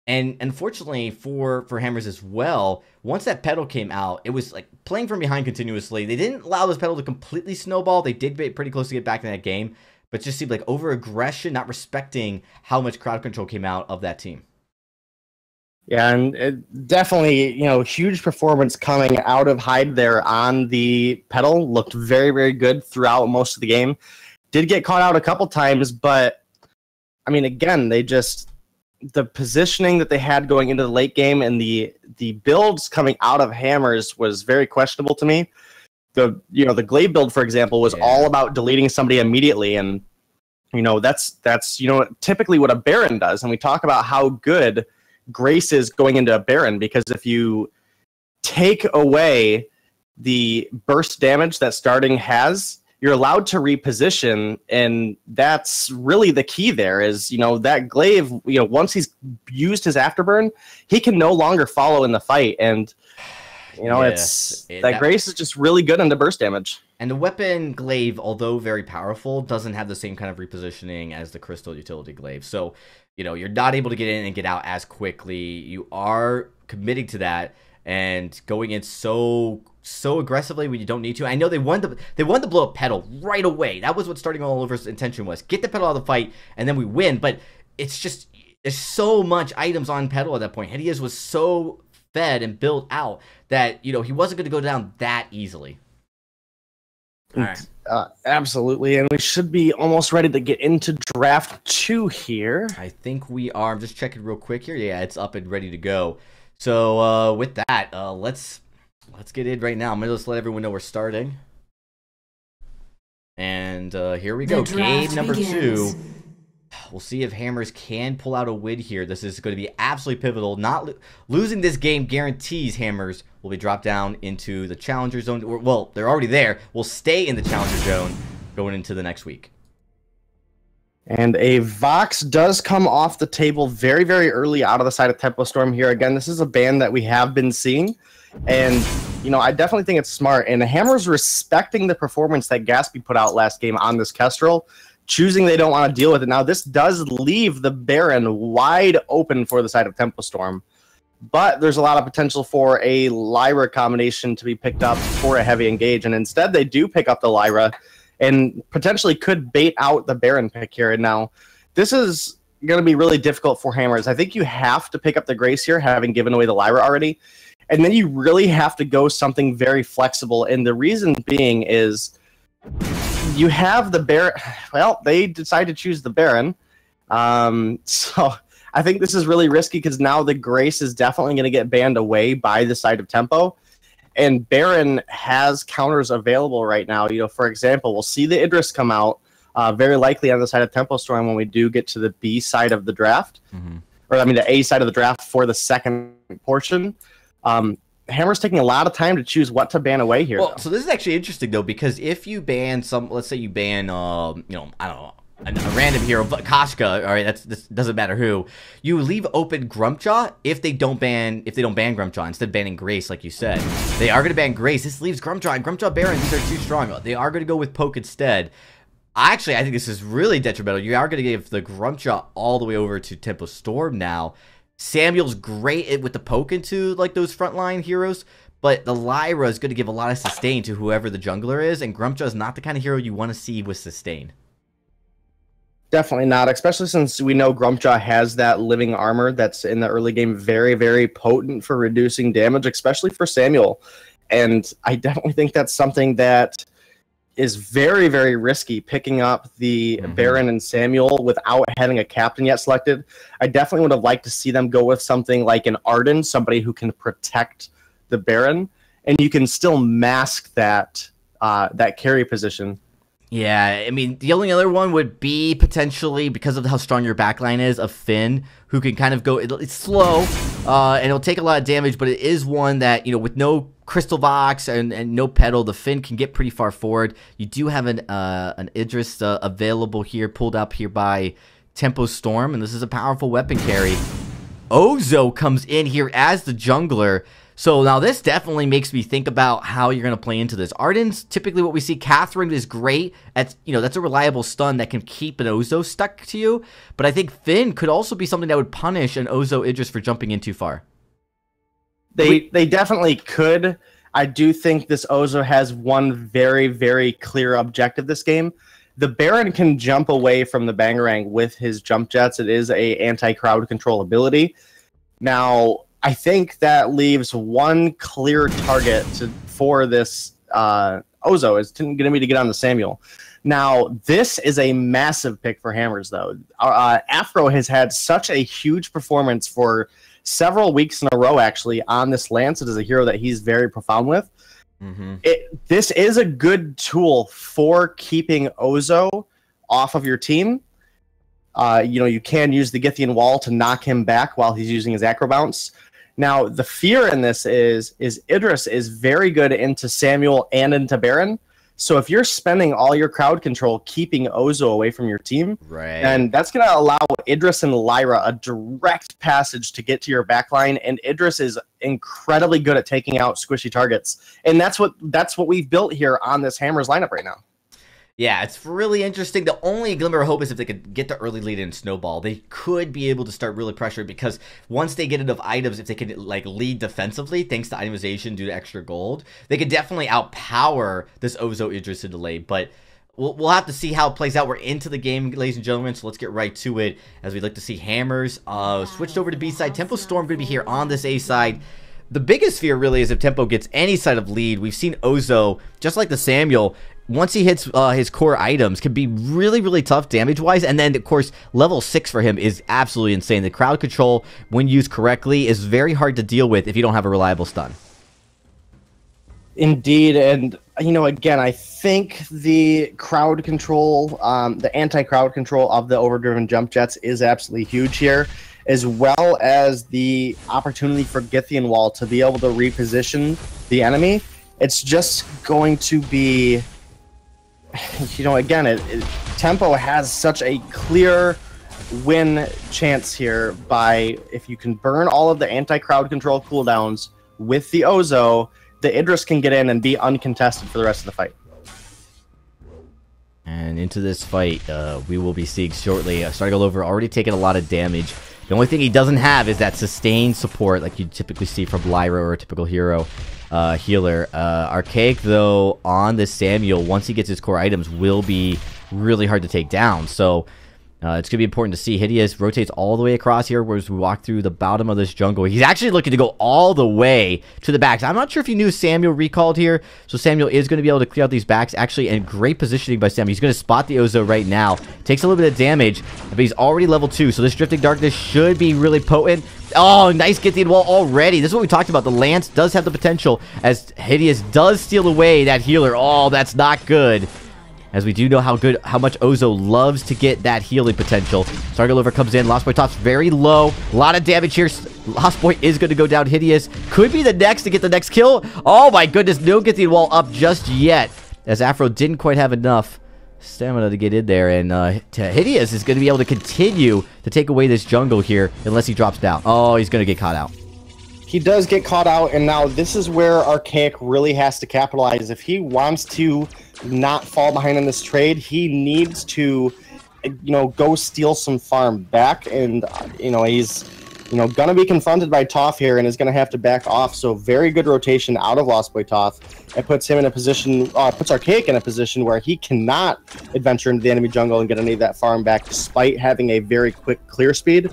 And unfortunately for Hammers as well, once that Pedal came out, it was like playing from behind continuously. They didn't allow this Pedal to completely snowball. They did get pretty close to get back in that game, but just seemed like over aggression, not respecting how much crowd control came out of that team. Yeah, and it definitely, huge performance coming out of Hyde there on the pedal. Looked very, very good throughout most of the game. Did get caught out a couple times, but I mean, again, the positioning that they had going into the late game and the builds coming out of Hammers was very questionable to me. The Glaive build, for example, was all about deleting somebody immediately, and that's typically what a Baron does. And we talk about how good Grace is going into a Baron, because if you take away the burst damage that starting has, you're allowed to reposition, and that's really the key there is, that Glaive, once he's used his afterburn, he can no longer follow in the fight, and Grace is just really good into burst damage. And the weapon Glaive, although very powerful, doesn't have the same kind of repositioning as the Crystal Utility Glaive. So, you're not able to get in and get out as quickly. You are committing to that and going in so aggressively when you don't need to. I know they wanted to blow up pedal right away. That was what starting all over's intention was. Get the pedal out of the fight, and then we win. But it's just, there's so much items on pedal at that point. Hideas was so fed and built out that, he wasn't going to go down that easily. All right. Absolutely, and we should be almost ready to get into draft 2 here. I think we are. I'm just checking real quick here. Yeah, it's up and ready to go. So with that, let's get in right now. I'm gonna just let everyone know we're starting. And here we go. Game number 2. We'll see if Hammers can pull out a win here. This is going to be absolutely pivotal. Losing this game guarantees Hammers will be dropped down into the Challenger Zone. Well, they're already there. We'll stay in the Challenger Zone going into the next week. And a Vox does come off the table very, very early out of the side of Tempo Storm here. Again, this is a ban that we have been seeing. And, I definitely think it's smart. And Hammers respecting the performance that Gatsby put out last game on this Kestrel, choosing they don't want to deal with it. Now, this does leave the Baron wide open for the side of Tempo Storm, but there's a lot of potential for a Lyra combination to be picked up for a heavy engage, and instead they do pick up the Lyra and potentially could bait out the Baron pick here. And now, this is going to be really difficult for Hammers. I think you have to pick up the Grace here, having given away the Lyra already, and then you really have to go something very flexible, and the reason being is you have the Baron. Well, they decide to choose the Baron. So I think this is really risky because now the Grace is definitely going to get banned away by the side of Tempo. And Baron has counters available right now. For example, we'll see the Idris come out very likely on the side of Tempo Storm when we do get to the B side of the draft. Mm-hmm. Or, the A side of the draft for the second portion. Hammer's taking a lot of time to choose what to ban away here. Well, so this is actually interesting, though, because if you ban let's say you ban, I don't know, a random hero, Koshka, all right, this doesn't matter who, you leave open Grumpjaw if they don't ban Grumpjaw, instead of banning Grace, like you said. They are going to ban Grace. This leaves Grumpjaw and Grumpjaw Baron. These are too strong. They are going to go with Poke instead. Actually, I think this is really detrimental. You are going to give the Grumpjaw all the way over to Tempo Storm now. Samuel's great with the poke into those frontline heroes, but the Lyra is going to give a lot of sustain to whoever the jungler is, and Grumpjaw is not the kind of hero you want to see with sustain. Definitely not, especially since we know Grumpjaw has that living armor that's in the early game very, very potent for reducing damage, especially for Samuel. And I definitely think that's something that is very, very risky, picking up the Baron and Samuel without having a captain yet selected. I definitely would have liked to see them go with something like an Arden, somebody who can protect the Baron, and you can still mask that that carry position. Yeah, the only other one would be potentially, because of how strong your backline is, a Finn, who can kind of go, it's slow, and it'll take a lot of damage, but it is one that, with no Crystal Vox and no pedal, the Finn can get pretty far forward. You do have an Idris available here, pulled up here by Tempo Storm, and this is a powerful weapon carry. Ozo comes in here as the jungler. So now this definitely makes me think about how you're going to play into this. Arden's typically what we see. Catherine is great at, that's a reliable stun that can keep an Ozo stuck to you. But I think Finn could also be something that would punish an Ozo Idris for jumping in too far. They definitely could. I do think this Ozo has one very, very clear objective this game. The Baron can jump away from the Bangarang with his jump jets. It is a anti-crowd control ability. Now, I think that leaves one clear target for this Ozo. It's going to be to get on the Samuel. Now, this is a massive pick for Hammers, though. Afro has had such a huge performance for several weeks in a row, actually, on this Lance. It is a hero that he's very profound with. This is a good tool for keeping Ozo off of your team. You can use the Githian Wall to knock him back while he's using his Acro Bounce. Now, the fear in this is Idris is very good into Samuel and into Baron. So if you're spending all your crowd control keeping Ozo away from your team, then that's going to allow Idris and Lyra a direct passage to get to your backline, and Idris is incredibly good at taking out squishy targets. And that's what we've built here on this Hammers lineup right now. Yeah, it's really interesting. The only glimmer of hope is if they could get the early lead in Snowball, they could be able to start really pressuring, because once they get enough items, if they can like lead defensively, thanks to itemization due to extra gold, they could definitely outpower this Ozo Idris into late. But we'll have to see how it plays out. We're into the game, ladies and gentlemen, so let's get right to it as we look to see Hammers switched over to B side. Tempo Storm going to be here on this A side. The biggest fear really is if Tempo gets any side of lead. We've seen Ozo, just like the Samuel, once he hits his core items, can be really, really tough damage-wise. And then, of course, level 6 for him is absolutely insane. The crowd control, when used correctly, is very hard to deal with if you don't have a reliable stun. Indeed, and, again, I think the crowd control, the anti-crowd control of the overdriven jump jets is absolutely huge here, as well as the opportunity for Githian Wall to be able to reposition the enemy. It's just going to be... again, Tempo has such a clear win chance here by, if you can burn all of the anti-crowd control cooldowns with the Ozo, the Idris can get in and be uncontested for the rest of the fight. And into this fight, we will be seeing shortly. Stargalover already taking a lot of damage. The only thing he doesn't have is that sustained support like you typically see from Lyra or a typical hero healer. Archaic, though, on this Samuel, once he gets his core items, will be really hard to take down. So it's going to be important to see. Hideous rotates all the way across here as we walk through the bottom of this jungle. He's actually looking to go all the way to the backs. I'm not sure if you knew Samuel recalled here. So Samuel is going to be able to clear out these backs. Actually, and great positioning by Samuel. He's going to spot the Ozo right now. Takes a little bit of damage, but he's already level 2. So this Drifting Darkness should be really potent. Oh, nice Githian Wall already. This is what we talked about. The Lance does have the potential as Hideous does steal away that healer. Oh, that's not good. As we do know how much Ozo loves to get that healing potential. Stargalover comes in. Lost Boy top's very low. A lot of damage here. Lost Boy is going to go down. Hideous could be the next to get the next kill. Oh my goodness, no Githian Wall up just yet, as Afro didn't quite have enough stamina to get in there, and Hideous is going to be able to continue to take away this jungle here unless he drops down. Oh, he's going to get caught out. He does get caught out, and now this is where Archaic really has to capitalize. If he wants to not fall behind in this trade, he needs to, go steal some farm back, and, he's, going to be confronted by Toph here and is going to have to back off. So very good rotation out of Lost Boy Toph. It puts him in a position, puts Archaic in a position where he cannot adventure into the enemy jungle and get any of that farm back, despite having a very quick clear speed.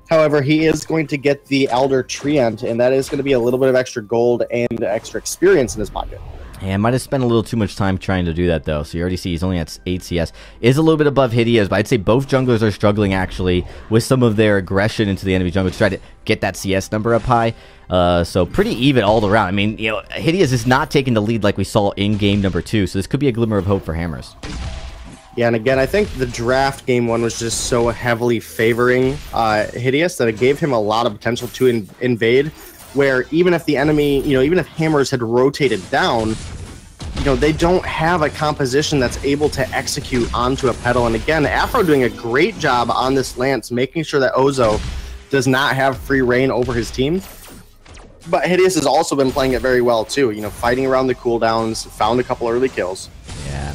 However, he is going to get the Elder Treant, and that is going to be a little bit of extra gold and extra experience in his pocket. Yeah, might have spent a little too much time trying to do that, though. So you already see he's only at 8 CS. Is a little bit above Hideous, but I'd say both junglers are struggling, actually, with some of their aggression into the enemy jungle to try to get that CS number up high. So pretty even all around. I mean, Hideous is not taking the lead like we saw in game number 2, so this could be a glimmer of hope for Hammers. Yeah, and again, I think the draft game 1 was just so heavily favoring Hideous that it gave him a lot of potential to invade, where even if the enemy, even if Hammers had rotated down, they don't have a composition that's able to execute onto a pedal. And again, Afro doing a great job on this Lance, making sure that Ozo does not have free reign over his team. But Hideous has also been playing it very well, too, fighting around the cooldowns, found a couple early kills. Yeah.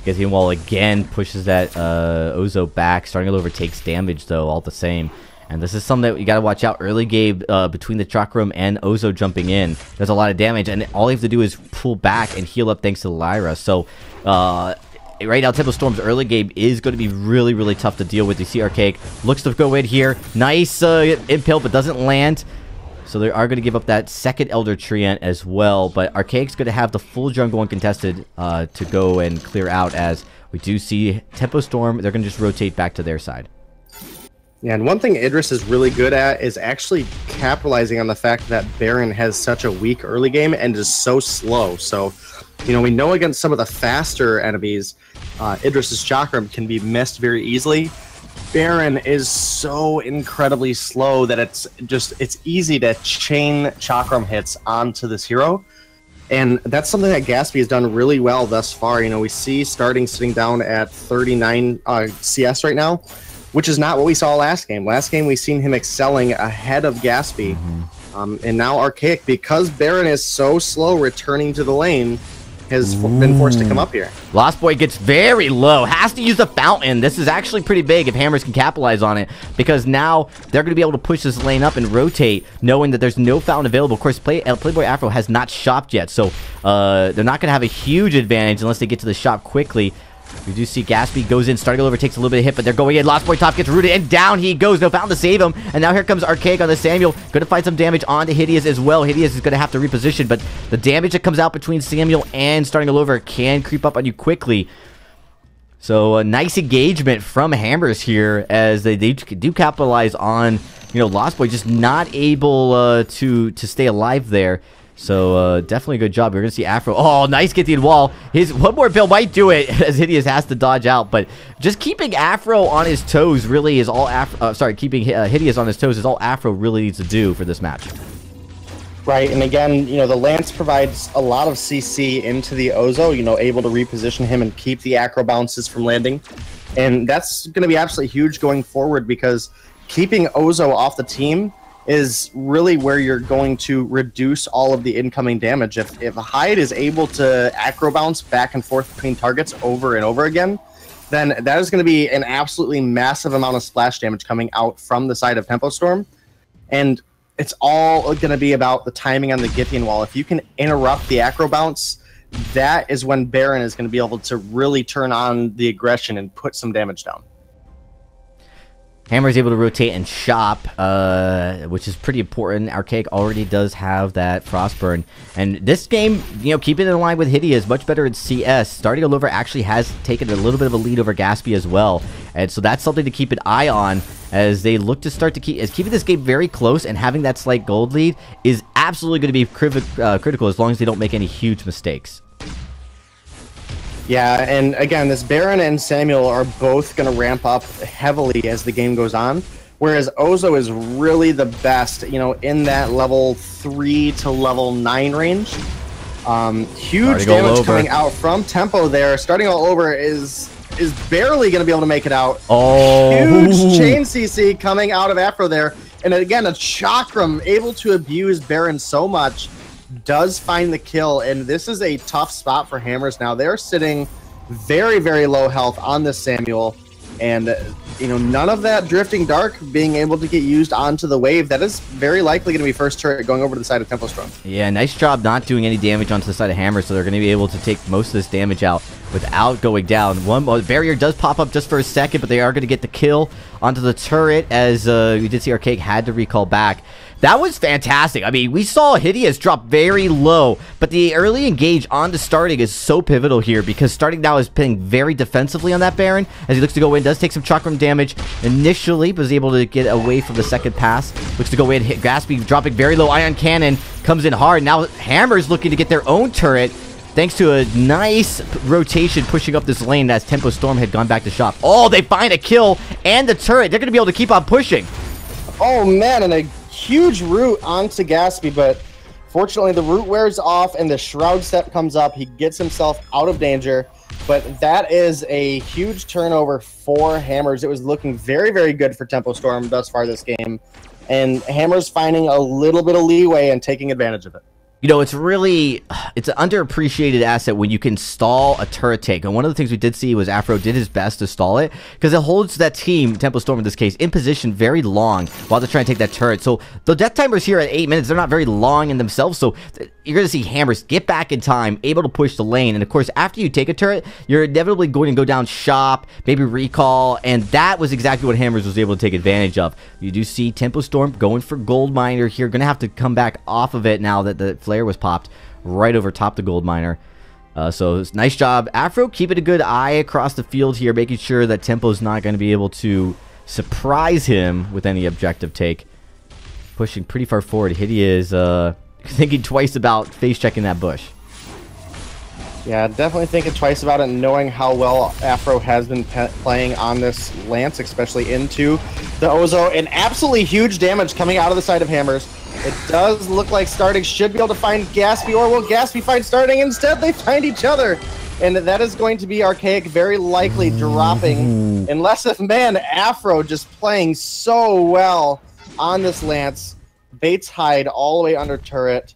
Githian Wall again pushes that Ozo back. Stargalover takes damage, though, all the same. And this is something that you got to watch out. Early game between the Chakram and Ozo jumping in, there's a lot of damage, and all you have to do is pull back and heal up thanks to Lyra. So right now Tempo Storm's early game is going to be really, really tough to deal with. You see Archaic looks to go in here. Nice impale, but doesn't land. So they are going to give up that second Elder Treant as well. But Archaic's going to have the full jungle uncontested to go and clear out, as we do see Tempo Storm. They're going to just rotate back to their side. Yeah, and one thing Idris is really good at is actually capitalizing on the fact that Baron has such a weak early game and is so slow. So, you know, we know against some of the faster enemies, Idris's chakram can be missed very easily. Baron is so incredibly slow that it's easy to chain chakram hits onto this hero. And that's something that Gatsby has done really well thus far. You know, we see starting sitting down at 39 CS right now, which is not what we saw last game. Last game, we seen him excelling ahead of Gatsby. And now Archaic, because Baron is so slow returning to the lane, has been forced to come up here. Lost Boy gets very low. Has to use the fountain. This is actually pretty big if Hammers can capitalize on it, because now they're going to be able to push this lane up and rotate, knowing that there's no fountain available. Of course, Playboy Afro has not shopped yet, so they're not going to have a huge advantage unless they get to the shop quickly. We do see Gatsby goes in, starting over, takes a little bit of hit, but they're going in. Lost Boy top gets rooted, and down he goes. No fountain to save him. And now here comes Archaic on the Samuel. Going to find some damage onto Hideous as well. Hideous is going to have to reposition, but the damage that comes out between Samuel and starting all over can creep up on you quickly. So a nice engagement from Hammers here, as they do capitalize on, you know, Lost Boy just not able to stay alive there. So definitely a good job. We're going to see Afro. Oh, nice Githian wall. His one more bill might do it, as Hideous has to dodge out. But just keeping Afro on his toes really is all Afro. Keeping Hideous on his toes is all Afro really needs to do for this match. Right, and again, you know, the Lance provides a lot of CC into the Ozo, you know, able to reposition him and keep the acro bounces from landing. And that's going to be absolutely huge going forward, because keeping Ozo off the team is really where you're going to reduce all of the incoming damage. If Hyde is able to acro bounce back and forth between targets over and over again, then that is going to be an absolutely massive amount of splash damage coming out from the side of Tempo Storm. And it's all going to be about the timing on the Githian wall. If you can interrupt the acro bounce, that is when Baron is going to be able to really turn on the aggression and put some damage down. Hammer is able to rotate and shop, which is pretty important. Archaic already does have that Frostburn. And this game, you know, keeping it in line with Hideous, much better in CS. Starting all over actually has taken a little bit of a lead over Gatsby as well. And so that's something to keep an eye on, as they look to start to keeping this game very close, and having that slight gold lead is absolutely going to be critical as long as they don't make any huge mistakes. Yeah, and again, this Baron and Samuel are both going to ramp up heavily as the game goes on, whereas Ozo is really the best, you know, in that level 3 to level 9 range. Huge damage coming out from Tempo there. Starting all over is barely going to be able to make it out. Oh, huge chain CC coming out of Afro there. And again, a Chakram able to abuse Baron so much does find the kill, and this is a tough spot for Hammers now. They're sitting very, very low health on this Samuel, and you know, none of that Drifting Dark being able to get used onto the wave. That is very likely going to be first turret going over to the side of Tempo Storm. Yeah, nice job not doing any damage onto the side of Hammers, so they're going to be able to take most of this damage out without going down. One barrier does pop up just for a second, but they are going to get the kill onto the turret, as we did see Archaic had to recall back. That was fantastic. I mean, we saw Hideous drop very low, but the early engage on to starting is so pivotal here, because starting now is playing very defensively on that Baron, as he looks to go in, does take some chakram damage initially, but is able to get away from the second pass. Looks to go in, hit Gatsby, dropping very low. Ion Cannon comes in hard. Now Hammer's looking to get their own turret, thanks to a nice rotation pushing up this lane as Tempo Storm had gone back to shop. Oh, they find a kill and the turret. They're going to be able to keep on pushing. Oh, man, and a huge root onto Gatsby, but fortunately the root wears off and the Shroud Step comes up. He gets himself out of danger, but that is a huge turnover for Hammers. It was looking very, very good for Tempo Storm thus far this game, and Hammers finding a little bit of leeway and taking advantage of it. You know, it's an underappreciated asset when you can stall a turret take. And one of the things we did see was Afro did his best to stall it, because it holds that team, Tempo Storm in this case, in position very long while they're trying to take that turret. So the death timers here at 8 minutes, they're not very long in themselves. So you're going to see Hammers get back in time, able to push the lane. And of course, after you take a turret, you're inevitably going to go down shop, maybe recall. And that was exactly what Hammers was able to take advantage of. You do see Tempo Storm going for Gold Miner here. Going to have to come back off of it now that the flare was popped right over top the Gold Miner. So it's nice job, Afro, keeping a good eye across the field here, making sure that Tempo's not going to be able to surprise him with any objective take. Pushing pretty far forward. Hitty is thinking twice about face checking that bush. Yeah, definitely thinking twice about it, and knowing how well Afro has been playing on this Lance, especially into the Ozo. And absolutely huge damage coming out of the side of Hammers. It does look like Starting should be able to find Gaspy, or will Gaspy find Starting? Instead, they find each other. And that is going to be Archaic very likely dropping. Unless if, man, Afro just playing so well on this Lance. Baits hide all the way under turret.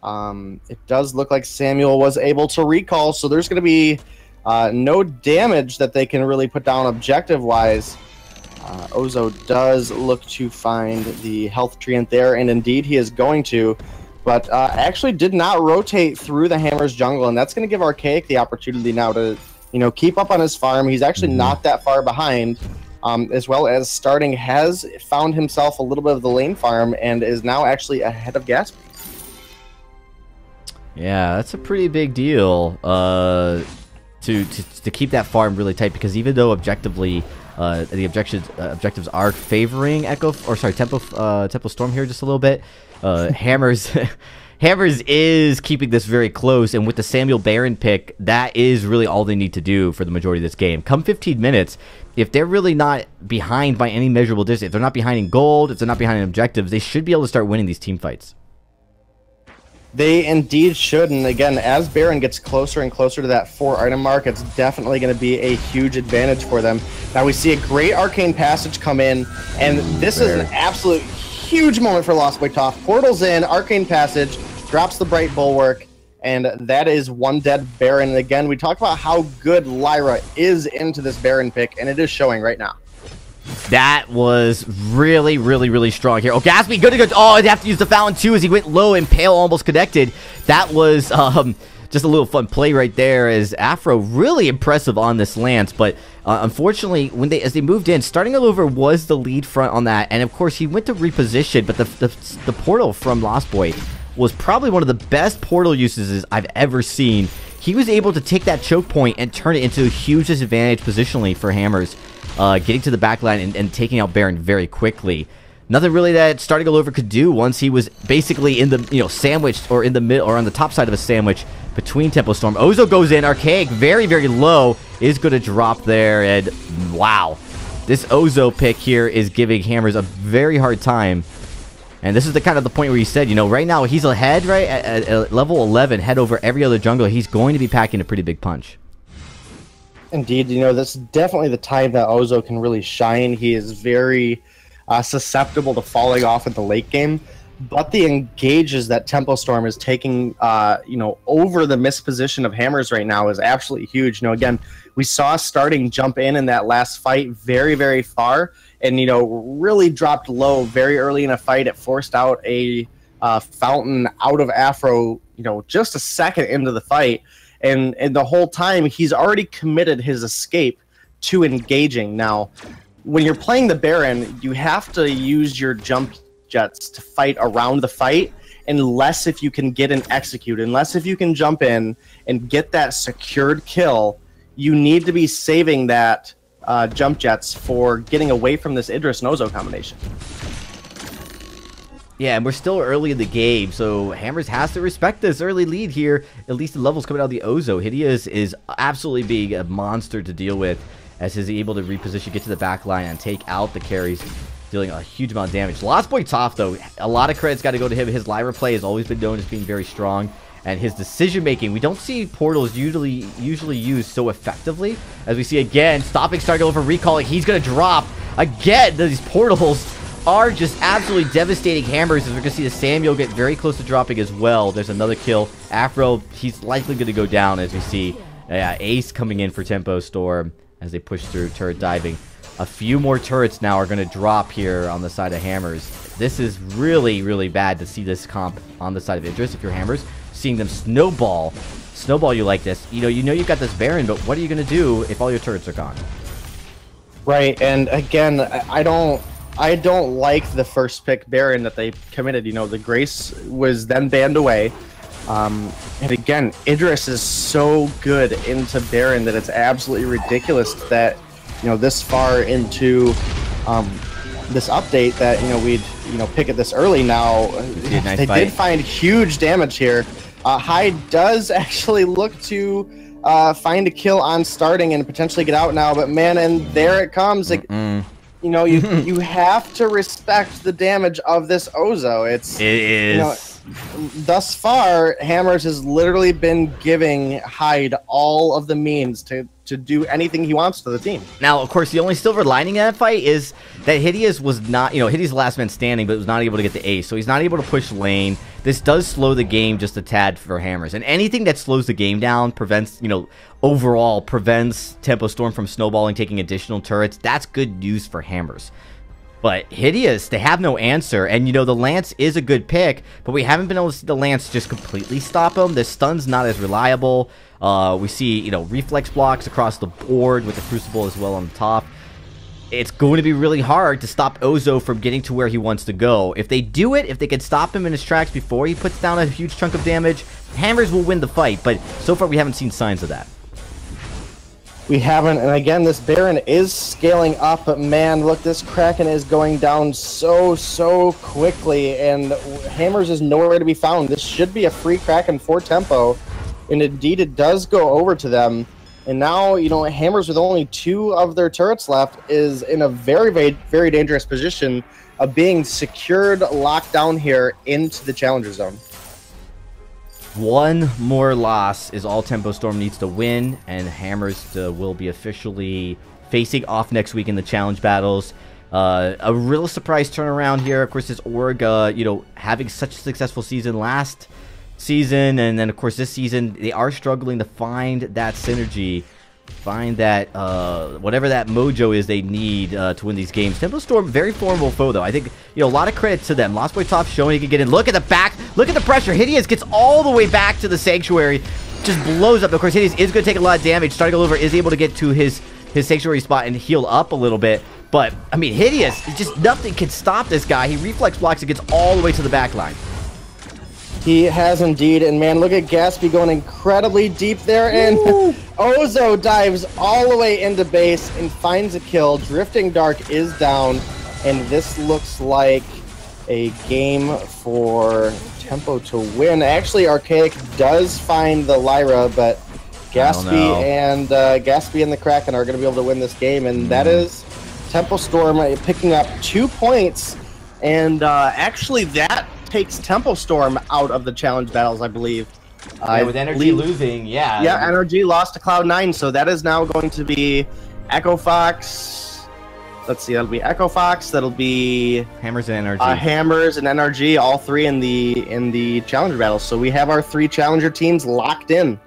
It does look like Samuel was able to recall, so there's going to be no damage that they can really put down objective-wise. Ozo does look to find the health treant there, and indeed he is going to, but actually did not rotate through the Hammers jungle, and that's going to give Archaic the opportunity now to, you know, keep up on his farm. He's actually not that far behind, as well as Starting has found himself a little bit of the lane farm and is now actually ahead of Gaspy. Yeah, that's a pretty big deal to keep that farm really tight, because even though objectively the objectives are favoring Tempo Storm here just a little bit, Hammers Hammers is keeping this very close, and with the Samuel Baron pick, that is really all they need to do for the majority of this game. Come 15 minutes, if they're really not behind by any measurable distance, if they're not behind in gold, if they're not behind in objectives, they should be able to start winning these team fights. They indeed should, and again, as Baron gets closer and closer to that 4-item mark, it's definitely going to be a huge advantage for them. Now we see a great Arcane Passage come in, and this is an absolute huge moment for Lost Boy Toph. Portals in, Arcane Passage, drops the Bright Bulwark, and that is one dead Baron. And again, we talk about how good Lyra is into this Baron pick, and it is showing right now. That was really, really, really strong here. Oh, Gaspy, good to go. Oh, I'd have to use the Fountain too as he went low and Pale almost connected. That was just a little fun play right there, as Afro really impressive on this Lance. But unfortunately, as they moved in, Starting All Over was the lead front on that. And of course, he went to reposition, but the portal from Lost Boy was probably one of the best portal uses I've ever seen. He was able to take that choke point and turn it into a huge disadvantage positionally for Hammers. Getting to the back line and taking out Baron very quickly. Nothing really that Starting All Over could do once he was basically in the, sandwiched or in the mid or on the top side of a sandwich between Tempo Storm. Ozo goes in, Archaic very, very low, is going to drop there, and wow. This Ozo pick here is giving Hammers a very hard time. And this is the kind of the point where he said, right now he's ahead, right, at level 11, head over every other jungle. He's going to be packing a pretty big punch. Indeed, this is definitely the time that Ozo can really shine. He is very susceptible to falling off at the late game, but the engages that Tempo Storm is taking, over the misposition of Hammers right now is absolutely huge. Again, we saw Starting jump in that last fight very, very far, and really dropped low very early in a fight. It forced out a Fountain out of Afro, just a second into the fight. And the whole time, he's already committed his escape to engaging. Now, when you're playing the Baron, you have to use your jump jets to fight around the fight, unless if you can get an execute, unless if you can jump in and get that secured kill, you need to be saving that jump jets for getting away from this Idris and Ozo combination. Yeah, and we're still early in the game, so Hammers has to respect this early lead here. At least the levels coming out of the Ozo. Hideous is absolutely being a monster to deal with, as he's able to reposition, get to the back line, and take out the carries, dealing a huge amount of damage. Lost Boy Toph, though, a lot of credit's got to go to him. His Lyra play has always been known as being very strong, and his decision-making, we don't see portals usually used so effectively, as we see again, stopping Starting All Over, recalling, he's going to drop. Again, these portals are just absolutely devastating hammers, as we're going to see the Samuel get very close to dropping as well. There's another kill. Afro, he's likely going to go down, as we see Ace coming in for Tempo Storm as they push through turret diving. A few more turrets now are going to drop here on the side of hammers. This is really, really bad to see this comp on the side of Idris. If you're hammers, seeing them snowball you like this. You know you've got this Baron, but what are you going to do if all your turrets are gone? Right, and again, I don't like the first pick Baron that they committed. You know, the Grace was then banned away. And again, Idris is so good into Baron that it's absolutely ridiculous that, you know, this far into this update that, you know, we'd, you know, pick it this early now. Nice they fight. did find huge damage here. Hyde does actually look to find a kill on starting and potentially get out now, but man, and there it comes. Like, you know, you have to respect the damage of this Ozo. It is. You know, thus far, Hammers has literally been giving Hyde all of the means to do anything he wants to the team. Now, of course, the only silver lining in that fight is that Hideous was not, you know, Hideous last man standing, but was not able to get the ace, so he's not able to push lane. This does slow the game just a tad for Hammers, and anything that slows the game down prevents, you know, overall prevents Tempo Storm from snowballing, taking additional turrets. That's good news for Hammers. But Hideous, they have no answer, and you know, the Lance is a good pick, but we haven't been able to see the Lance just completely stop him. The stun's not as reliable. We see, you know, reflex blocks across the board with the Crucible as well on the top. It's going to be really hard to stop Ozo from getting to where he wants to go. If they do it, if they can stop him in his tracks before he puts down a huge chunk of damage, Hammers will win the fight, but so far we haven't seen signs of that. We haven't, and again, this Baron is scaling up, but man, look, this Kraken is going down so quickly, and Hammers is nowhere to be found. This should be a free Kraken for Tempo, and indeed it does go over to them. And now, you know, Hammers with only 2 of their turrets left is in a very dangerous position of being secured, locked down here into the Challenger Zone. One more loss is all Tempo Storm needs to win, and Hammers will be officially facing off next week in the challenge battles. A real surprise turnaround here. Of course, this Org, you know, having such a successful season last season, and then of course this season they are struggling to find that synergy, find that whatever that mojo is they need to win these games. Tempo Storm, very formidable foe though. I think, you know, a lot of credit to them. Lost Boy Top showing he can get in. Look at the back, look at the pressure. Hideous gets all the way back to the Sanctuary, just blows up. Of course, Hideous is going to take a lot of damage. Starting over is able to get to his Sanctuary spot and heal up a little bit. But I mean, Hideous, just nothing can stop this guy. He reflex blocks and gets all the way to the back line. He has indeed, and man, look at Gatsby going incredibly deep there, and Ozo dives all the way into base and finds a kill. Drifting Dark is down, and this looks like a game for Tempo to win. Actually, Archaic does find the Lyra, but Gatsby and the Kraken are going to be able to win this game, and that is Tempo Storm picking up 2 points, and actually that takes Tempo Storm out of the challenge battles, I believe. Yeah, with Energy losing, yeah. Yeah, Energy lost to Cloud9, so that is now going to be Echo Fox. Let's see, that'll be Echo Fox, that'll be Hammers and Energy. Hammers and NRG, all 3 in the challenger battles. So we have our 3 challenger teams locked in.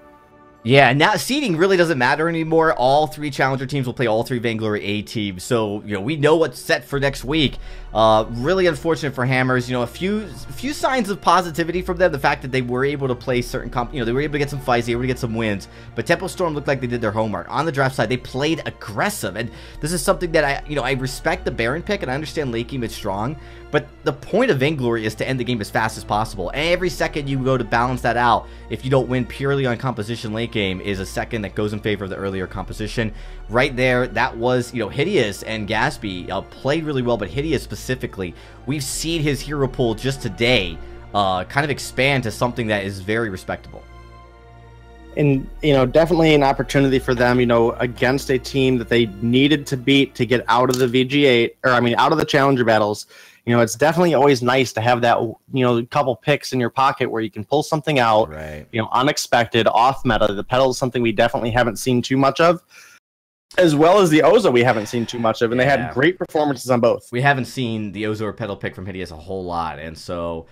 Yeah, now seeding really doesn't matter anymore. All 3 challenger teams will play all 3 Vainglory8 teams. So, you know, we know what's set for next week. Really unfortunate for Hammers. You know, a few signs of positivity from them. The fact that they were able to play certain they were able to get some fights, they were able to get some wins. But Tempo Storm looked like they did their homework. On the draft side, they played aggressive. And this is something that I respect the Baron pick, and I understand late game is strong. But the point of Vainglory is to end the game as fast as possible. Every second you go to balance that out, if you don't win purely on composition late game, is a second that goes in favor of the earlier composition. Right there, that was, you know, Hideous and Gatsby played really well, but Hideous specifically, we've seen his hero pool just today kind of expand to something that is very respectable. And, you know, definitely an opportunity for them, you know, against a team that they needed to beat to get out of the VG8, or I mean, out of the challenger battles. You know, it's definitely always nice to have that, you know, couple picks in your pocket where you can pull something out, right, you know, unexpected, off meta. The pedal is something we definitely haven't seen too much of. as well as the Ozo we haven't seen too much of, and they had great performances on both. We haven't seen the Ozo or pedal pick from Hideous a whole lot, and so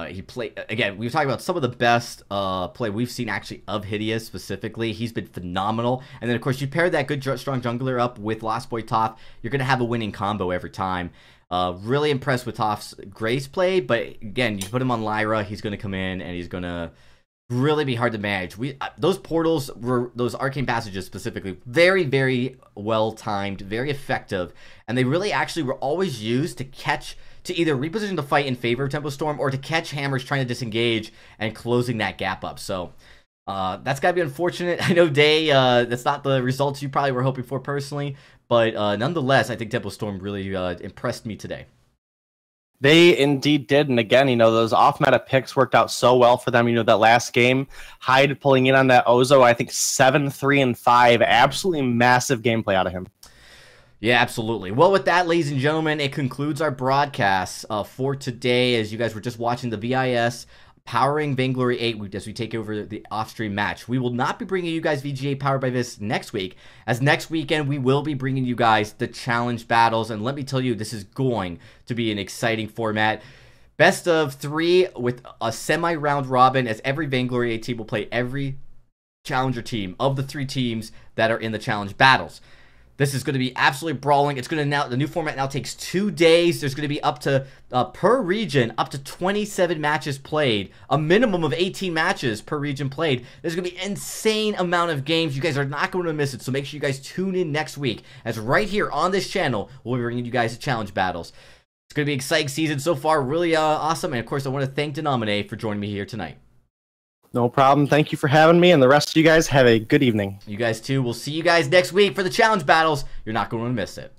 he played again. We were talking about some of the best play we've seen actually of Hideous specifically. He's been phenomenal, and then of course you pair that good strong jungler up with Lost Boy Toph, you're gonna have a winning combo every time. Really impressed with Toph's Grace play, but again, you put him on Lyra, he's gonna come in and he's gonna really be hard to manage. Those portals were, those arcane passages specifically, very well timed, very effective, and they really actually were always used to catch, to either reposition the fight in favor of Tempo Storm or to catch hammers trying to disengage and closing that gap up. So that's gotta be unfortunate. I know Day, that's not the results you probably were hoping for personally, but nonetheless, I think Tempo Storm really impressed me today. They indeed did, and again, you know, those off-meta picks worked out so well for them. You know, that last game, Hyde pulling in on that Ozo, I think 7, 3, and 5, absolutely massive gameplay out of him. Yeah, absolutely. Well, with that, ladies and gentlemen, it concludes our broadcast for today. As you guys were just watching the VIS powering Vainglory8 as we take over the off-stream match. We will not be bringing you guys VGA Powered by this next week, as next weekend we will be bringing you guys the challenge battles, and let me tell you, this is going to be an exciting format. Best of 3 with a semi-round robin, as every Vainglory8 team will play every challenger team of the 3 teams that are in the challenge battles. This is going to be absolutely brawling. It's going to now, the new format now takes 2 days. There's going to be up to, per region, up to 27 matches played. A minimum of 18 matches per region played. There's going to be an insane amount of games. You guys are not going to miss it. So make sure you guys tune in next week, as right here on this channel, we'll be bringing you guys the challenge battles. It's going to be an exciting season so far. Really awesome. And of course, I want to thank Denominate for joining me here tonight. No problem. Thank you for having me, and the rest of you guys have a good evening. You guys too. We'll see you guys next week for the challenge battles. You're not going to miss it.